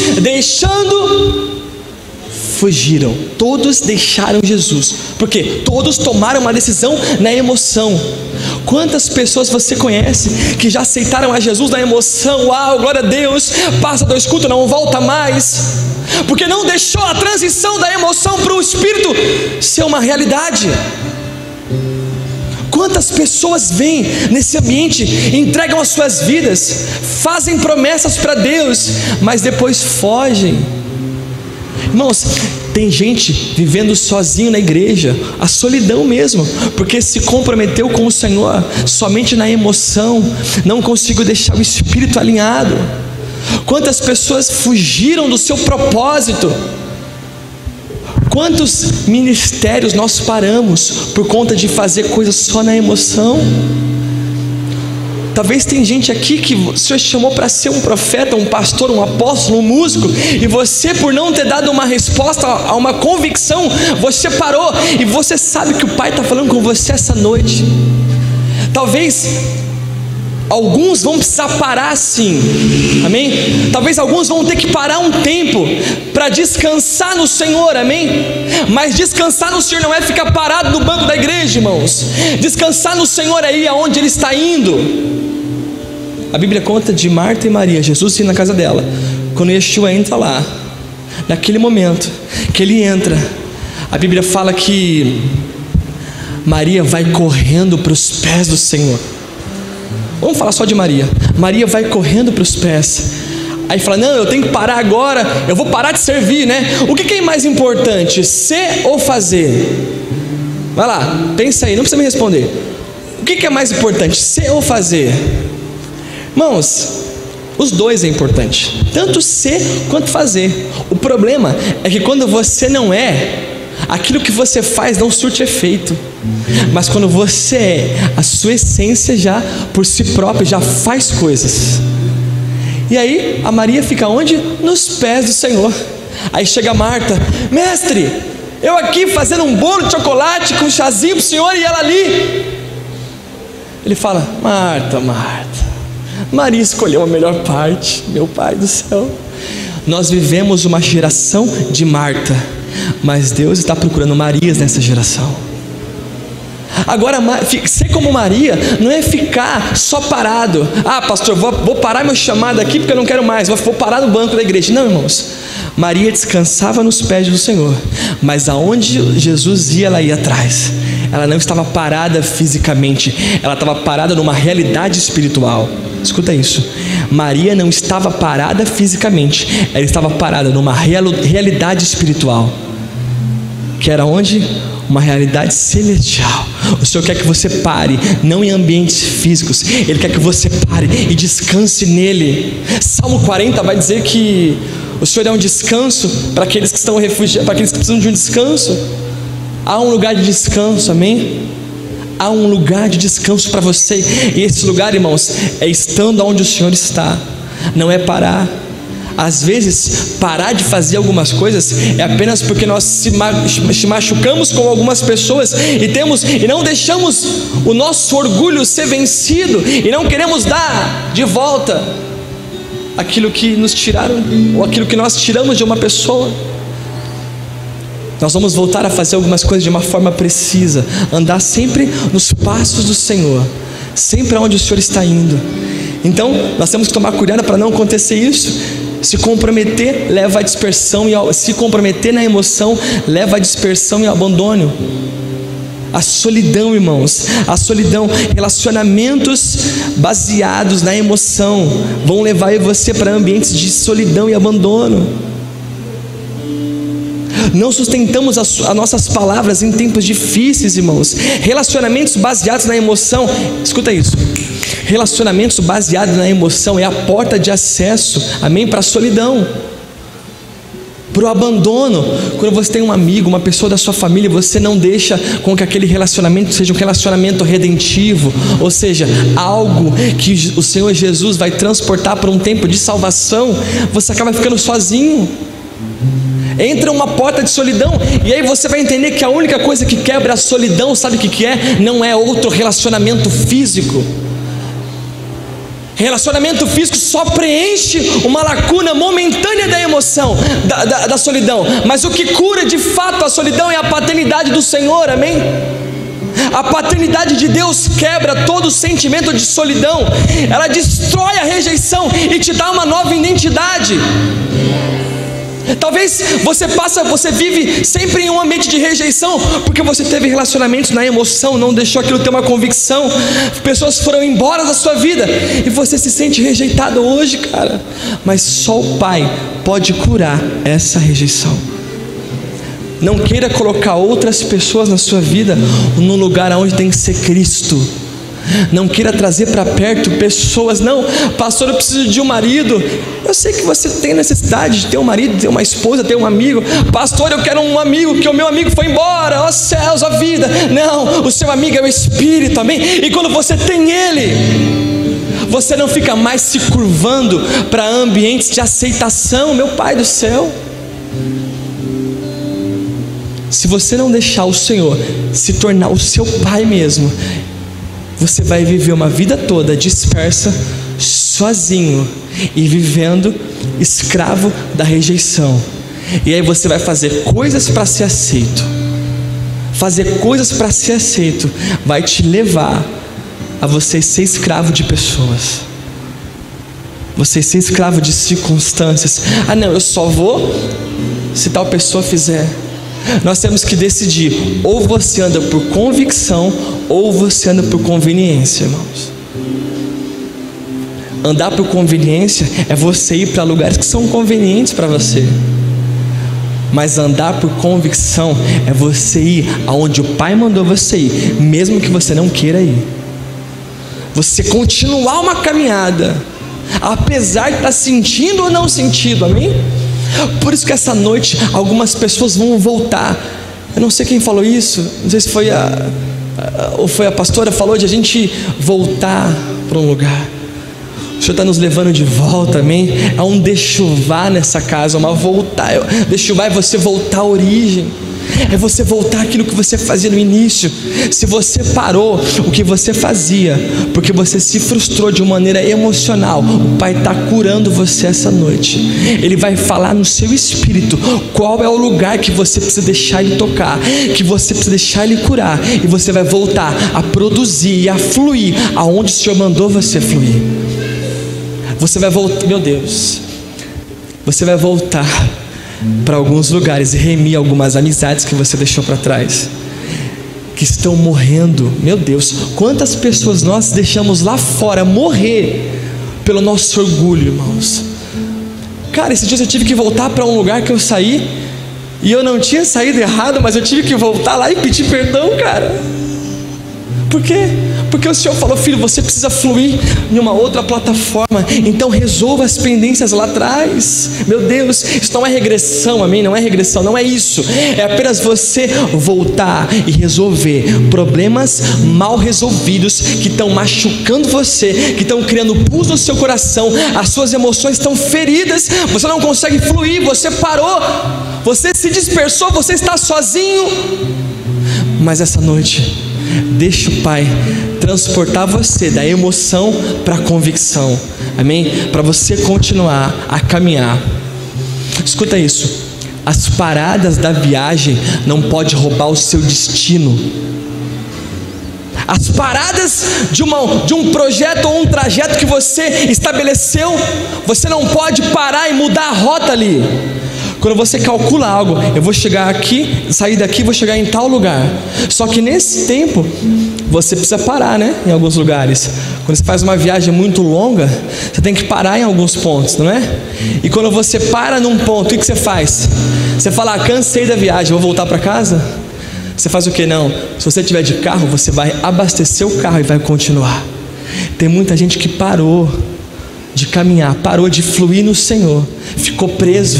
fugiram. Todos deixaram Jesus. Porque todos tomaram uma decisão na emoção. Quantas pessoas você conhece que já aceitaram a Jesus na emoção? Uau, glória a Deus, passa 2 cultos, não volta mais, porque não deixou a transição da emoção para o Espírito ser uma realidade. Quantas pessoas vêm nesse ambiente, entregam as suas vidas, fazem promessas para Deus, mas depois fogem. Irmãos, tem gente vivendo sozinho na igreja, a solidão mesmo, porque se comprometeu com o Senhor somente na emoção, não conseguiu deixar o Espírito alinhado. Quantas pessoas fugiram do seu propósito? Quantos ministérios nós paramos por conta de fazer coisas só na emoção? Talvez tem gente aqui que o Senhor chamou para ser um profeta, um pastor, um apóstolo, um músico, e você, por não ter dado uma resposta a uma convicção, você parou, e você sabe que o Pai está falando com você essa noite. Talvez alguns vão precisar parar sim, amém? Talvez alguns vão ter que parar um tempo para descansar no Senhor, amém? Mas descansar no Senhor não é ficar parado no banco da igreja, irmãos. Descansar no Senhor é ir aonde Ele está indo. A Bíblia conta de Marta e Maria, Jesus indo na casa dela, quando Yeshua entra lá, naquele momento que Ele entra, a Bíblia fala que Maria vai correndo para os pés do Senhor. Vamos falar só de Maria. Maria vai correndo para os pés. Aí fala, não, eu tenho que parar agora, eu vou parar de servir, né? O que é mais importante, ser ou fazer? Vai lá, pensa aí, não precisa me responder. O que é mais importante, ser ou fazer? Irmãos, os dois é importante, tanto ser quanto fazer. O problema é que quando você não é, aquilo que você faz não surte efeito. Mas quando você é, a sua essência já, por si própria, já faz coisas. E aí, a Maria fica onde? Nos pés do Senhor. Aí chega Marta, mestre, eu aqui fazendo um bolo de chocolate com um chazinho para o Senhor, e ela ali. Ele fala, Marta, Maria escolheu a melhor parte, meu Pai do céu. Nós vivemos uma geração de Marta, mas Deus está procurando Marias nessa geração. Agora, ser como Maria não é ficar só parado. Ah, pastor, vou parar meu chamado aqui porque eu não quero mais, vou parar no banco da igreja. Não, irmãos, Maria descansava nos pés do Senhor, mas aonde Jesus ia, ela ia atrás. Ela não estava parada fisicamente, ela estava parada numa realidade espiritual. Escuta isso, Maria não estava parada fisicamente, ela estava parada numa realidade espiritual, que era onde? Uma realidade celestial. O Senhor quer que você pare, não em ambientes físicos, Ele quer que você pare e descanse nele. Salmo 40 vai dizer que o Senhor é um descanso para aqueles que estão refugiados, para aqueles que precisam de um descanso. Há um lugar de descanso, amém? Há um lugar de descanso para você, e esse lugar, irmãos, é estando onde o Senhor está, não é parar. Às vezes, parar de fazer algumas coisas é apenas porque nós se machucamos com algumas pessoas e não deixamos o nosso orgulho ser vencido, e não queremos dar de volta aquilo que nos tiraram, ou aquilo que nós tiramos de uma pessoa. Nós vamos voltar a fazer algumas coisas de uma forma precisa, andar sempre nos passos do Senhor, sempre aonde o Senhor está indo. Então, nós temos que tomar cuidado para não acontecer isso. Se comprometer leva à dispersão, se comprometer na emoção leva à dispersão e ao abandono. A solidão, irmãos, a solidão, relacionamentos baseados na emoção vão levar você para ambientes de solidão e abandono. Não sustentamos as nossas palavras em tempos difíceis, irmãos. Relacionamentos baseados na emoção, escuta isso, relacionamentos baseados na emoção é a porta de acesso, amém, para a solidão, para o abandono. Quando você tem um amigo, uma pessoa da sua família, você não deixa com que aquele relacionamento seja um relacionamento redentivo, ou seja, algo que o Senhor Jesus vai transportar para um tempo de salvação, você acaba ficando sozinho. Entra uma porta de solidão, e aí você vai entender que a única coisa que quebra a solidão, sabe o que é? Não é outro relacionamento físico. Relacionamento físico só preenche uma lacuna momentânea da emoção, da solidão. Mas o que cura de fato a solidão é a paternidade do Senhor, amém? A paternidade de Deus quebra todo sentimento de solidão. Ela destrói a rejeição e te dá uma nova identidade. Talvez você vive sempre em um ambiente de rejeição, porque você teve relacionamentos na emoção, não deixou aquilo ter uma convicção, pessoas foram embora da sua vida, e você se sente rejeitado hoje, cara. Mas só o Pai pode curar essa rejeição. Não queira colocar outras pessoas na sua vida num lugar onde tem que ser Cristo. Não queira trazer para perto pessoas. Não, pastor, eu preciso de um marido. Eu sei que você tem necessidade de ter um marido, ter uma esposa, ter um amigo. Pastor, eu quero um amigo, que o meu amigo foi embora, ó céus, ó vida. Não, o seu amigo é o Espírito, amém? E quando você tem ele, você não fica mais se curvando para ambientes de aceitação, meu Pai do céu. Se você não deixar o Senhor se tornar o seu Pai mesmo, você vai viver uma vida toda dispersa, sozinho e vivendo escravo da rejeição. E aí você vai fazer coisas para ser aceito. Fazer coisas para ser aceito vai te levar a você ser escravo de pessoas. Você ser escravo de circunstâncias. Ah não, eu só vou se tal pessoa fizer. Nós temos que decidir, ou você anda por convicção, ou você anda por conveniência, irmãos. Andar por conveniência é você ir para lugares que são convenientes para você. Mas andar por convicção é você ir aonde o Pai mandou você ir, mesmo que você não queira ir. Você continuar uma caminhada, apesar de estar sentindo ou não sentindo, amém? Por isso que essa noite algumas pessoas vão voltar. Eu não sei quem falou isso, não sei se foi ou foi a pastora, falou de a gente voltar para um lugar. O Senhor está nos levando de volta, amém? É um deixuvar nessa casa, uma voltar. Deixuvar é você voltar à origem, é você voltar àquilo que você fazia no início. Se você parou o que você fazia porque você se frustrou de uma maneira emocional, o Pai está curando você essa noite. Ele vai falar no seu espírito qual é o lugar que você precisa deixar Ele tocar, que você precisa deixar Ele curar, e você vai voltar a produzir e a fluir aonde o Senhor mandou você fluir. Você vai voltar, meu Deus, você vai voltar para alguns lugares e remir algumas amizades que você deixou para trás, que estão morrendo. Meu Deus, quantas pessoas nós deixamos lá fora morrer pelo nosso orgulho, irmãos. Cara, esses dias eu tive que voltar para um lugar que eu saí, e eu não tinha saído errado, mas eu tive que voltar lá e pedir perdão, cara. Por quê? Porque o Senhor falou: filho, você precisa fluir em uma outra plataforma, então resolva as pendências lá atrás. Meu Deus, isso não é regressão, amém? Não é regressão, não é isso. É apenas você voltar e resolver problemas mal resolvidos que estão machucando você, que estão criando pus no seu coração. As suas emoções estão feridas, você não consegue fluir, você parou, você se dispersou, você está sozinho. Mas essa noite, deixa o Pai transportar você da emoção para a convicção, amém? Para você continuar a caminhar. Escuta isso: as paradas da viagem não podem roubar o seu destino. As paradas de um projeto ou um trajeto que você estabeleceu, você não pode parar e mudar a rota ali. Quando você calcula algo, eu vou chegar aqui, sair daqui, vou chegar em tal lugar. Só que nesse tempo, você precisa parar, né? Em alguns lugares. Quando você faz uma viagem muito longa, você tem que parar em alguns pontos, não é? E quando você para num ponto, o que você faz? Você fala: cansei da viagem, vou voltar para casa? Você faz o que? Não. Se você tiver de carro, você vai abastecer o carro e vai continuar. Tem muita gente que parou de caminhar, parou de fluir no Senhor, ficou preso,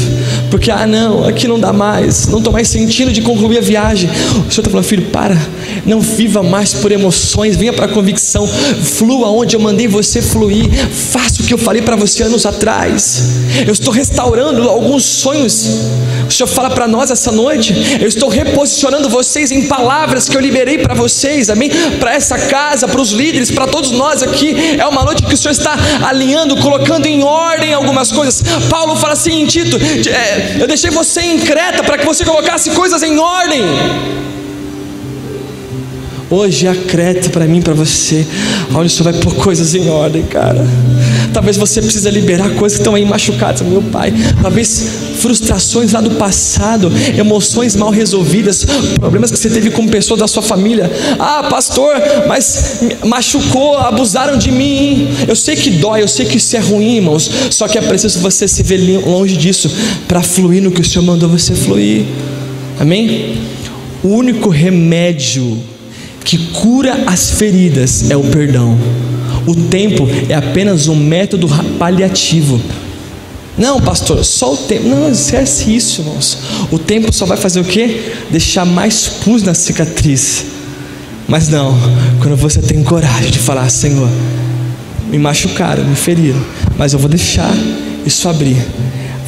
porque não, aqui não dá mais, não estou mais sentindo de concluir a viagem. O Senhor está falando: filho, para, não viva mais por emoções, venha para a convicção, flua onde eu mandei você fluir, faça o que eu falei para você anos atrás. Eu estou restaurando alguns sonhos. O Senhor fala para nós essa noite: eu estou reposicionando vocês em palavras que eu liberei para vocês, amém? Para essa casa, para os líderes, para todos nós aqui. É uma noite que o Senhor está alinhando, colocando em ordem algumas coisas. Paulo fala assim em Tito: eu deixei você em Creta para que você colocasse coisas em ordem. Hoje é a Creta para mim, para você, onde o Senhor vai pôr coisas em ordem, cara. Talvez você precisa liberar coisas que estão aí machucadas, meu Pai. Talvez frustrações lá do passado, emoções mal resolvidas, problemas que você teve com pessoas da sua família. Pastor, mas machucou, abusaram de mim. Eu sei que dói, eu sei que isso é ruim, irmãos. Só que é preciso você se ver longe disso para fluir no que o Senhor mandou você fluir. Amém? O único remédio que cura as feridas é o perdão. O tempo é apenas um método paliativo. Não, pastor, só o tempo. Não, esquece isso, irmãos. O tempo só vai fazer o quê? Deixar mais pus na cicatriz. Mas não, quando você tem coragem de falar: Senhor, me machucaram, me feriram, mas eu vou deixar isso abrir,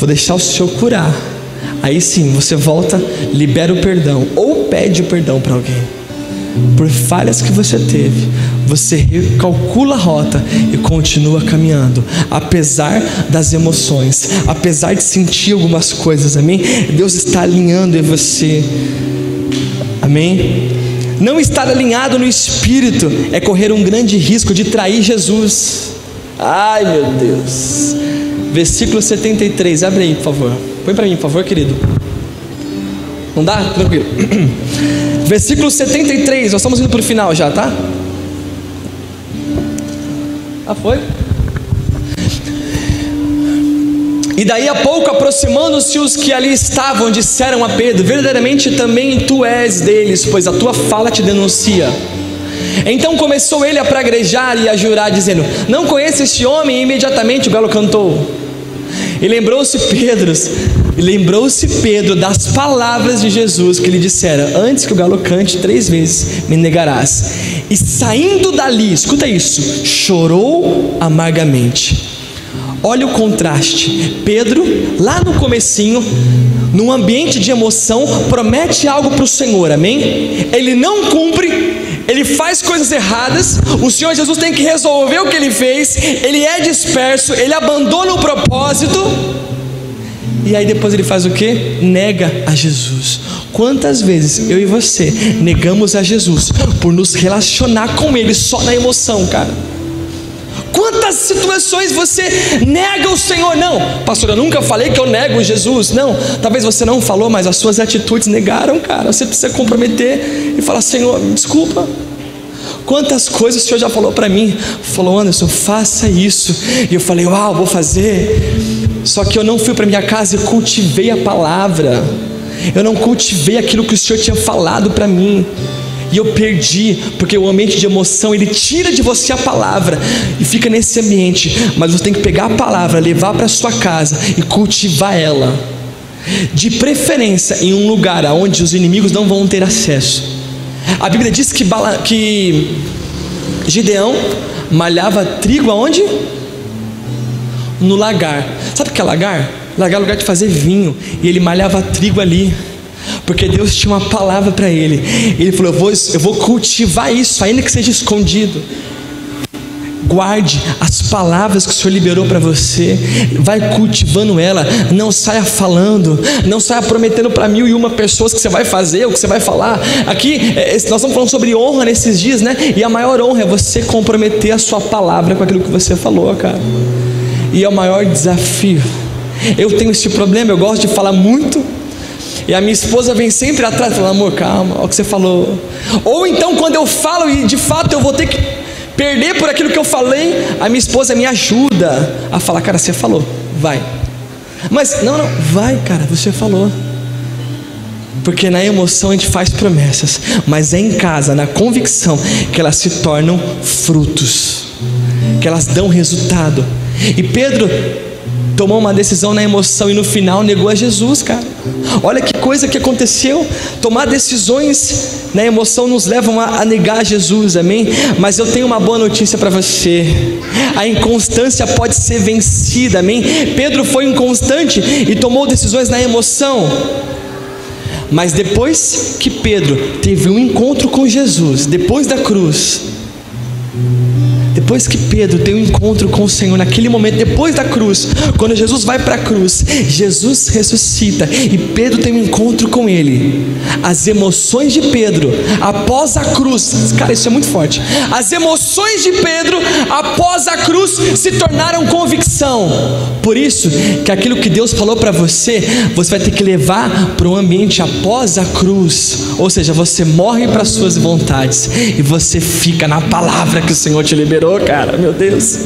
vou deixar o Senhor curar. Aí sim, você volta, libera o perdão, ou pede o perdão para alguém. Por falhas que você teve, você recalcula a rota e continua caminhando, apesar das emoções, apesar de sentir algumas coisas, amém? Deus está alinhando em você, amém? Não estar alinhado no Espírito é correr um grande risco de trair Jesus. Ai, meu Deus. Versículo 73, abre aí, por favor. Põe para mim, por favor, querido. Não dá? Tranquilo. Versículo 73, nós estamos indo para o final já, tá? Foi? E daí a pouco, aproximando-se os que ali estavam, disseram a Pedro: verdadeiramente também tu és deles, pois a tua fala te denuncia. Então começou ele a praguejar e a jurar, dizendo: não conheço este homem. E imediatamente o galo cantou. E lembrou-se Pedro das palavras de Jesus que lhe dissera: antes que o galo cante 3 vezes, me negarás. E saindo dali, escuta isso, chorou amargamente. Olha o contraste. Pedro, lá no comecinho, num ambiente de emoção, promete algo para o Senhor, amém? Ele não cumpre, ele faz coisas erradas, o Senhor Jesus tem que resolver o que ele fez, ele é disperso, ele abandona o propósito, e aí depois ele faz o que? Nega a Jesus. Quantas vezes eu e você negamos a Jesus por nos relacionar com ele só na emoção, cara? Quantas situações você nega o Senhor? Não, pastor, eu nunca falei que eu nego Jesus. Não, talvez você não falou, mas as suas atitudes negaram, cara. Você precisa comprometer e falar: Senhor, me desculpa. Quantas coisas o Senhor já falou para mim? Falou: Anderson, faça isso. E eu falei: uau, vou fazer. Só que eu não fui para minha casa e cultivei a palavra. Eu não cultivei aquilo que o Senhor tinha falado para mim. E eu perdi, porque o ambiente de emoção, ele tira de você a palavra e fica nesse ambiente. Mas você tem que pegar a palavra, levar para sua casa e cultivar ela, de preferência em um lugar onde os inimigos não vão ter acesso. A Bíblia diz que Gideão malhava trigo aonde? No lagar. Sabe o que é lagar? Lagar é lugar de fazer vinho. E ele malhava trigo ali, porque Deus tinha uma palavra para ele. Ele falou: eu vou cultivar isso, ainda que seja escondido. Guarde as palavras que o Senhor liberou para você. Vai cultivando ela. Não saia falando, não saia prometendo para 1001 pessoas que você vai fazer, o que você vai falar. Aqui nós estamos falando sobre honra nesses dias, né? E a maior honra é você comprometer a sua palavra com aquilo que você falou, cara. E é o maior desafio. Eu tenho esse problema, eu gosto de falar muito, e a minha esposa vem sempre atrás, falando: amor, calma, olha o que você falou. Ou então quando eu falo e de fato eu vou ter que perder por aquilo que eu falei, a minha esposa me ajuda a falar: cara, você falou, vai. Mas não, vai, cara, você falou. Porque na emoção a gente faz promessas, mas é em casa, na convicção, que elas se tornam frutos, que elas dão resultado. E Pedro tomou uma decisão na emoção e no final negou a Jesus, cara. Olha que coisa que aconteceu. Tomar decisões na emoção nos levam a negar Jesus, amém? Mas eu tenho uma boa notícia para você: a inconstância pode ser vencida, amém? Pedro foi inconstante e tomou decisões na emoção, mas depois que Pedro teve um encontro com Jesus, depois da cruz, depois que Pedro tem um encontro com o Senhor, naquele momento, depois da cruz, quando Jesus vai para a cruz, Jesus ressuscita e Pedro tem um encontro com Ele. As emoções de Pedro após a cruz, cara, isso é muito forte. As emoções de Pedro após a cruz se tornaram convicção. Por isso que aquilo que Deus falou para você, você vai ter que levar para o ambiente após a cruz. Ou seja, você morre para as suas vontades e você fica na palavra que o Senhor te liberou, cara, meu Deus.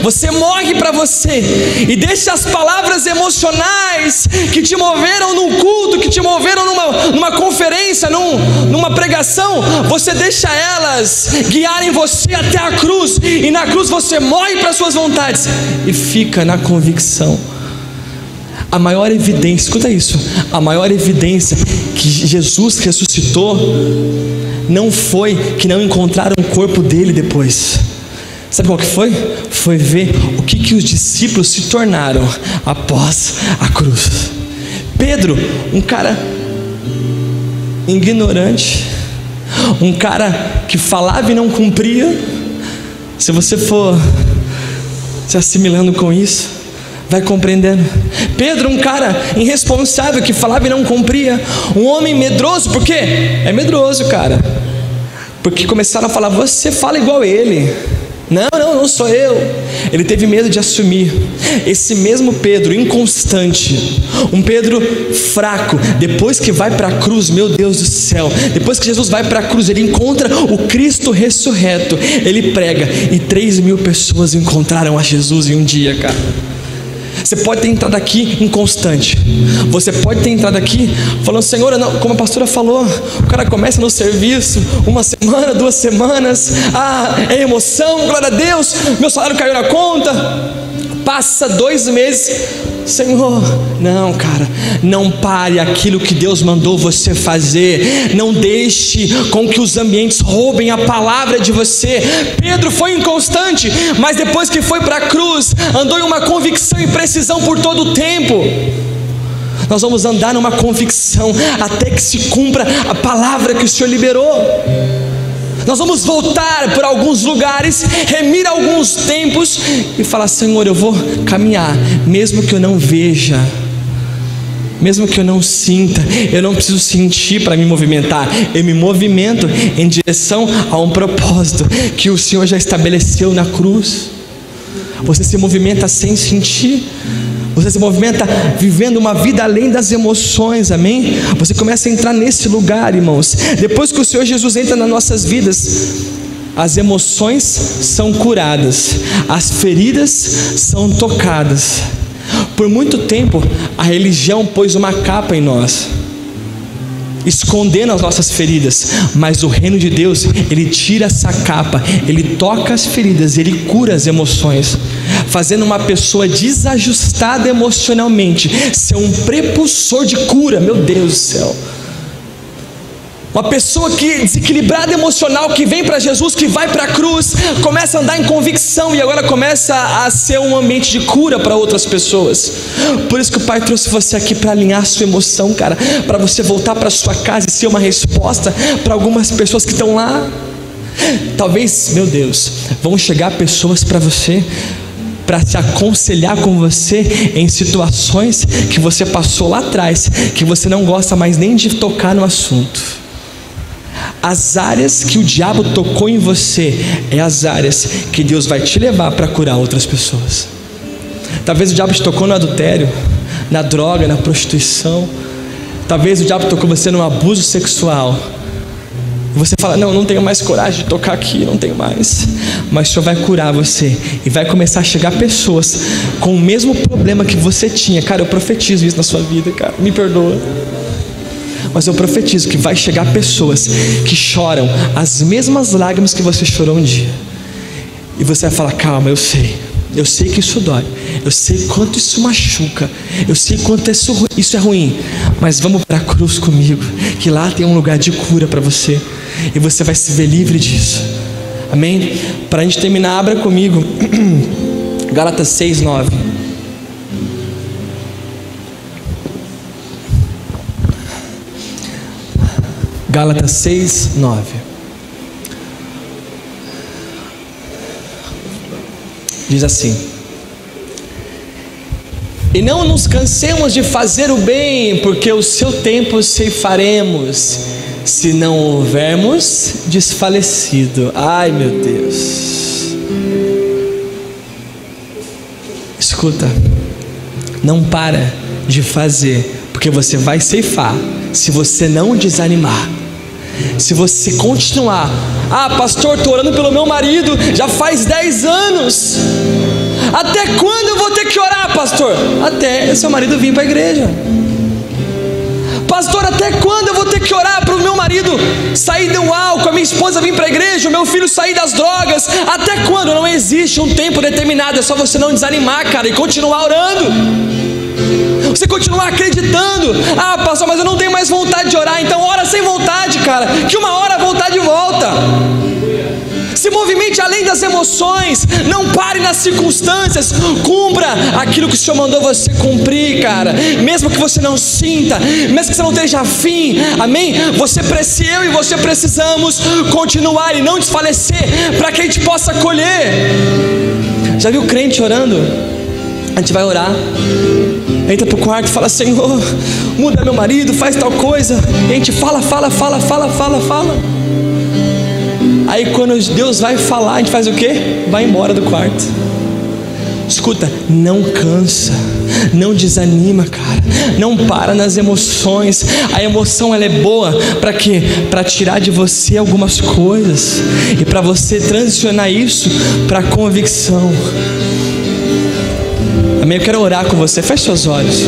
Você morre para você e deixa as palavras emocionais que te moveram num culto, que te moveram numa conferência, numa pregação, você deixa elas guiarem você até a cruz, e na cruz você morre para as suas vontades e fica na convicção. A maior evidência, escuta isso, a maior evidência que Jesus ressuscitou não foi que não encontraram o corpo dele depois. Sabe qual que foi? Foi ver o que os discípulos se tornaram após a cruz. Pedro, um cara ignorante, um cara que falava e não cumpria. Se você for se assimilando com isso, vai compreendendo. Pedro, um cara irresponsável que falava e não cumpria. Um homem medroso, por quê? É medroso, cara, porque começaram a falar: você fala igual ele. Não sou eu. Ele teve medo de assumir. Esse mesmo Pedro inconstante, um Pedro fraco, depois que vai para a cruz, meu Deus do céu, depois que Jesus vai para a cruz, ele encontra o Cristo ressurreto, ele prega e 3.000 pessoas encontraram a Jesus em um dia, cara. Você pode ter entrado aqui inconstante. Você pode ter entrado aqui falando: Senhor, não, como a pastora falou, o cara começa no serviço, 1 semana, 2 semanas, é emoção, glória a Deus, meu salário caiu na conta. Passa 2 meses, Senhor, não, cara, não pare aquilo que Deus mandou você fazer. Não deixe com que os ambientes roubem a palavra de você. Pedro foi inconstante, mas depois que foi para a cruz, andou em uma convicção e precisão por todo o tempo. Nós vamos andar numa convicção até que se cumpra a palavra que o Senhor liberou. Nós vamos voltar por alguns lugares, remir alguns tempos e falar: Senhor, eu vou caminhar, mesmo que eu não veja, mesmo que eu não sinta. Eu não preciso sentir para me movimentar, eu me movimento em direção a um propósito que o Senhor já estabeleceu na cruz. Você se movimenta sem sentir, você se movimenta vivendo uma vida além das emoções, amém? Você começa a entrar nesse lugar, irmãos. Depois que o Senhor Jesus entra nas nossas vidas, as emoções são curadas, as feridas são tocadas. Por muito tempo, a religião pôs uma capa em nós, escondendo as nossas feridas, mas o reino de Deus, ele tira essa capa, ele toca as feridas, ele cura as emoções, fazendo uma pessoa desajustada emocionalmente ser um prepulsor de cura. Meu Deus do céu, uma pessoa que desequilibrada emocional, que vem para Jesus, que vai para a cruz, começa a andar em convicção e agora começa a ser um ambiente de cura para outras pessoas. Por isso que o Pai trouxe você aqui para alinhar a sua emoção, cara, para você voltar para sua casa e ser uma resposta para algumas pessoas que estão lá. Talvez, meu Deus, vão chegar pessoas para você, para se aconselhar com você em situações que você passou lá atrás, que você não gosta mais nem de tocar no assunto. As áreas que o diabo tocou em você é as áreas que Deus vai te levar para curar outras pessoas. Talvez o diabo te tocou no adultério, na droga, na prostituição. Talvez o diabo tocou você no abuso sexual. Você fala: não tenho mais coragem de tocar aqui, não tenho mais. Mas o Senhor vai curar você e vai começar a chegar pessoas com o mesmo problema que você tinha. Cara, eu profetizo isso na sua vida, cara, me perdoa. Mas eu profetizo que vai chegar pessoas que choram as mesmas lágrimas que você chorou um dia. E você vai falar: calma, eu sei. Eu sei que isso dói, eu sei quanto isso machuca, eu sei quanto isso é ruim, mas vamos para a cruz comigo, que lá tem um lugar de cura para você, e você vai se ver livre disso. Amém? Para a gente terminar, abra comigo Gálatas 6:9. Gálatas 6:9. Diz assim: e não nos cansemos de fazer o bem, porque o seu tempo ceifaremos, se não houvermos desfalecido. Ai, meu Deus. Escuta, não para de fazer, porque você vai ceifar se você não desanimar. Se você continuar, pastor, estou orando pelo meu marido já faz 10 anos. Até quando eu vou ter que orar, pastor? Até seu marido vir para a igreja. Pastor, até quando eu vou ter que orar para o meu marido sair do álcool, a minha esposa vir para a igreja, o meu filho sair das drogas? Até quando? Não existe um tempo determinado, é só você não desanimar, cara, e continuar orando. Você continuar acreditando. Pastor, mas eu não tenho mais vontade de orar. Então ora sem vontade, cara, que uma hora a vontade volta. Se movimente além das emoções. Não pare nas circunstâncias. Cumpra aquilo que o Senhor mandou você cumprir, cara. Mesmo que você não sinta, mesmo que você não esteja afim. Amém? Eu e você precisamos continuar e não desfalecer, para que a gente possa colher. Já viu crente orando? A gente vai orar, entra pro quarto e fala: Senhor, muda meu marido, faz tal coisa. E a gente fala. Aí quando Deus vai falar, a gente faz o quê? Vai embora do quarto. Escuta, não cansa, não desanima, cara. Não para nas emoções. A emoção, ela é boa para quê? Para tirar de você algumas coisas e para você transicionar isso para convicção. Amém? Eu quero orar com você. Feche seus olhos.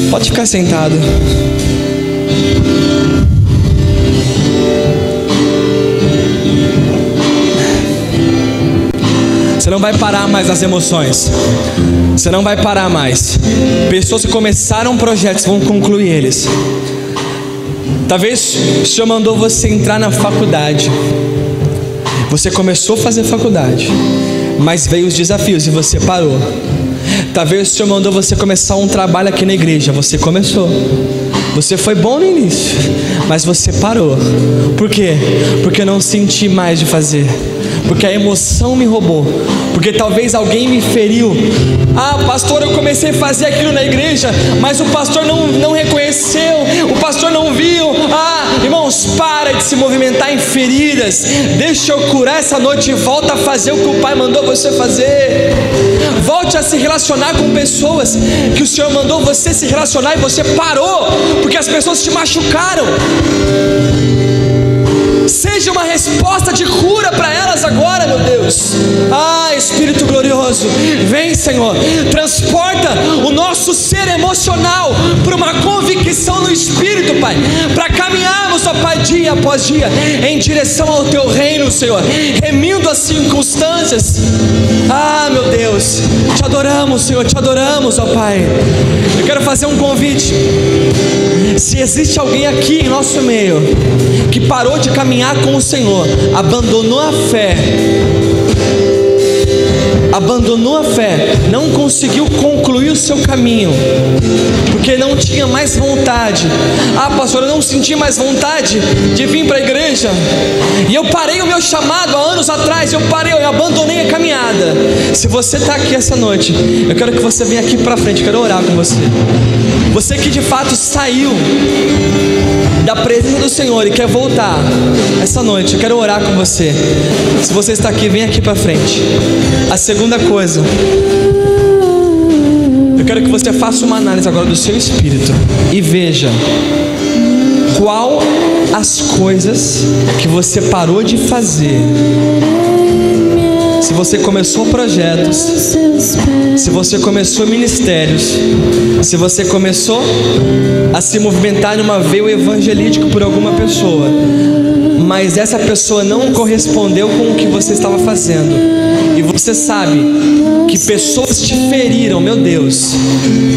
Pode ficar sentado. Você não vai parar mais nas emoções. Você não vai parar mais. Pessoas que começaram projetos vão concluir eles. Talvez o Senhor mandou você entrar na faculdade. Você começou a fazer faculdade, mas veio os desafios e você parou. Talvez o Senhor mandou você começar um trabalho aqui na igreja. Você começou. Você foi bom no início, mas você parou. Por quê? Porque eu não senti mais de fazer. Porque a emoção me roubou. Porque talvez alguém me feriu. Pastor, eu comecei a fazer aquilo na igreja, mas o pastor não reconheceu, o pastor não viu. Irmãos, para de se movimentar em feridas. Deixa eu curar essa noite e volta a fazer o que o Pai mandou você fazer. Volte a se relacionar com pessoas que o Senhor mandou você se relacionar e você parou, porque as pessoas te machucaram. Seja uma resposta de cura para elas agora, meu Deus. Espírito glorioso, vem, Senhor, transporta o nosso ser emocional para uma convicção no Espírito, Pai, para caminharmos, ó Pai, dia após dia em direção ao Teu reino, Senhor, remindo as circunstâncias. Meu Deus, te adoramos, Senhor, te adoramos, ó Pai. Eu quero fazer um convite. Se existe alguém aqui em nosso meio que parou de caminhar com o Senhor, abandonou a fé, não conseguiu concluir o seu caminho, porque não tinha mais vontade. Pastor, eu não senti mais vontade de vir para a igreja, e eu parei o meu chamado há anos atrás, eu abandonei a caminhada. Se você está aqui essa noite, eu quero que você venha aqui para frente, eu quero orar com você. Você que de fato saiu da presença do Senhor e quer voltar essa noite, eu quero orar com você. Se você está aqui, vem aqui para frente. A segunda coisa, eu quero que você faça uma análise agora do seu espírito e veja qual as coisas que você parou de fazer. Se você começou projetos, se você começou ministérios, se você começou a se movimentar numa veia evangelística por alguma pessoa, mas essa pessoa não correspondeu com o que você estava fazendo, e você sabe que pessoas te feriram, meu Deus,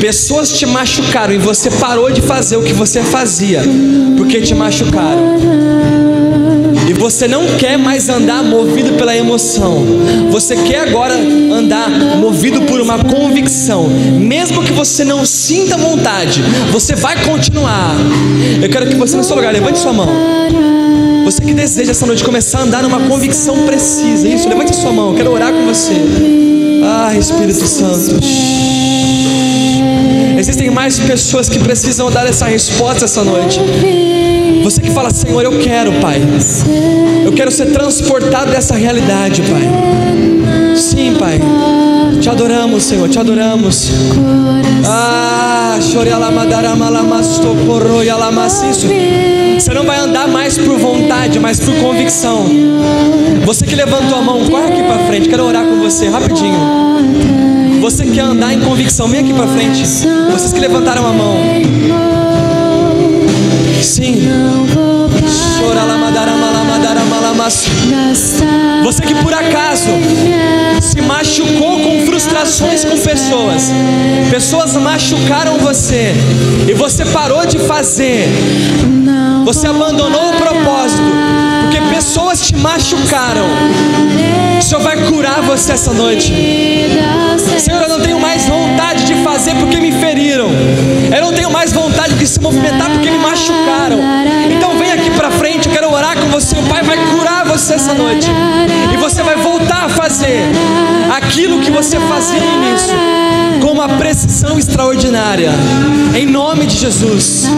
pessoas te machucaram, e você parou de fazer o que você fazia porque te machucaram, e você não quer mais andar movido pela emoção, você quer agora andar movido por uma convicção, mesmo que você não sinta vontade, você vai continuar. Eu quero que você no seu lugar levante sua mão. Você que deseja essa noite começar a andar numa convicção precisa, isso, levante sua mão, eu quero orar com você. Ah, Espírito Santo. Existem mais pessoas que precisam dar essa resposta essa noite. Você que fala, Senhor, eu quero, Pai, eu quero ser transportado dessa realidade, Pai. Sim, Pai, te adoramos, Senhor, te adoramos. Ah, isso. Você não vai andar mais por vontade, mas por convicção. Você que levantou a mão, corre aqui para frente, quero orar com você, rapidinho. Você quer andar em convicção, vem aqui para frente. Vocês que levantaram a mão. Sim. Você que por acaso se machucou com frustrações com pessoas, pessoas machucaram você e você parou de fazer, você abandonou o propósito porque pessoas te machucaram. O Senhor vai curar você essa noite. Senhor, eu não tenho mais vontade de fazer porque me feriram, eu não tenho mais vontade de se movimentar porque me machucaram. Então vem aqui pra frente, eu quero orar com você. O Pai vai curar você essa noite e você vai voltar a fazer aquilo que você fazia no início com uma precisão extraordinária, em nome de Jesus.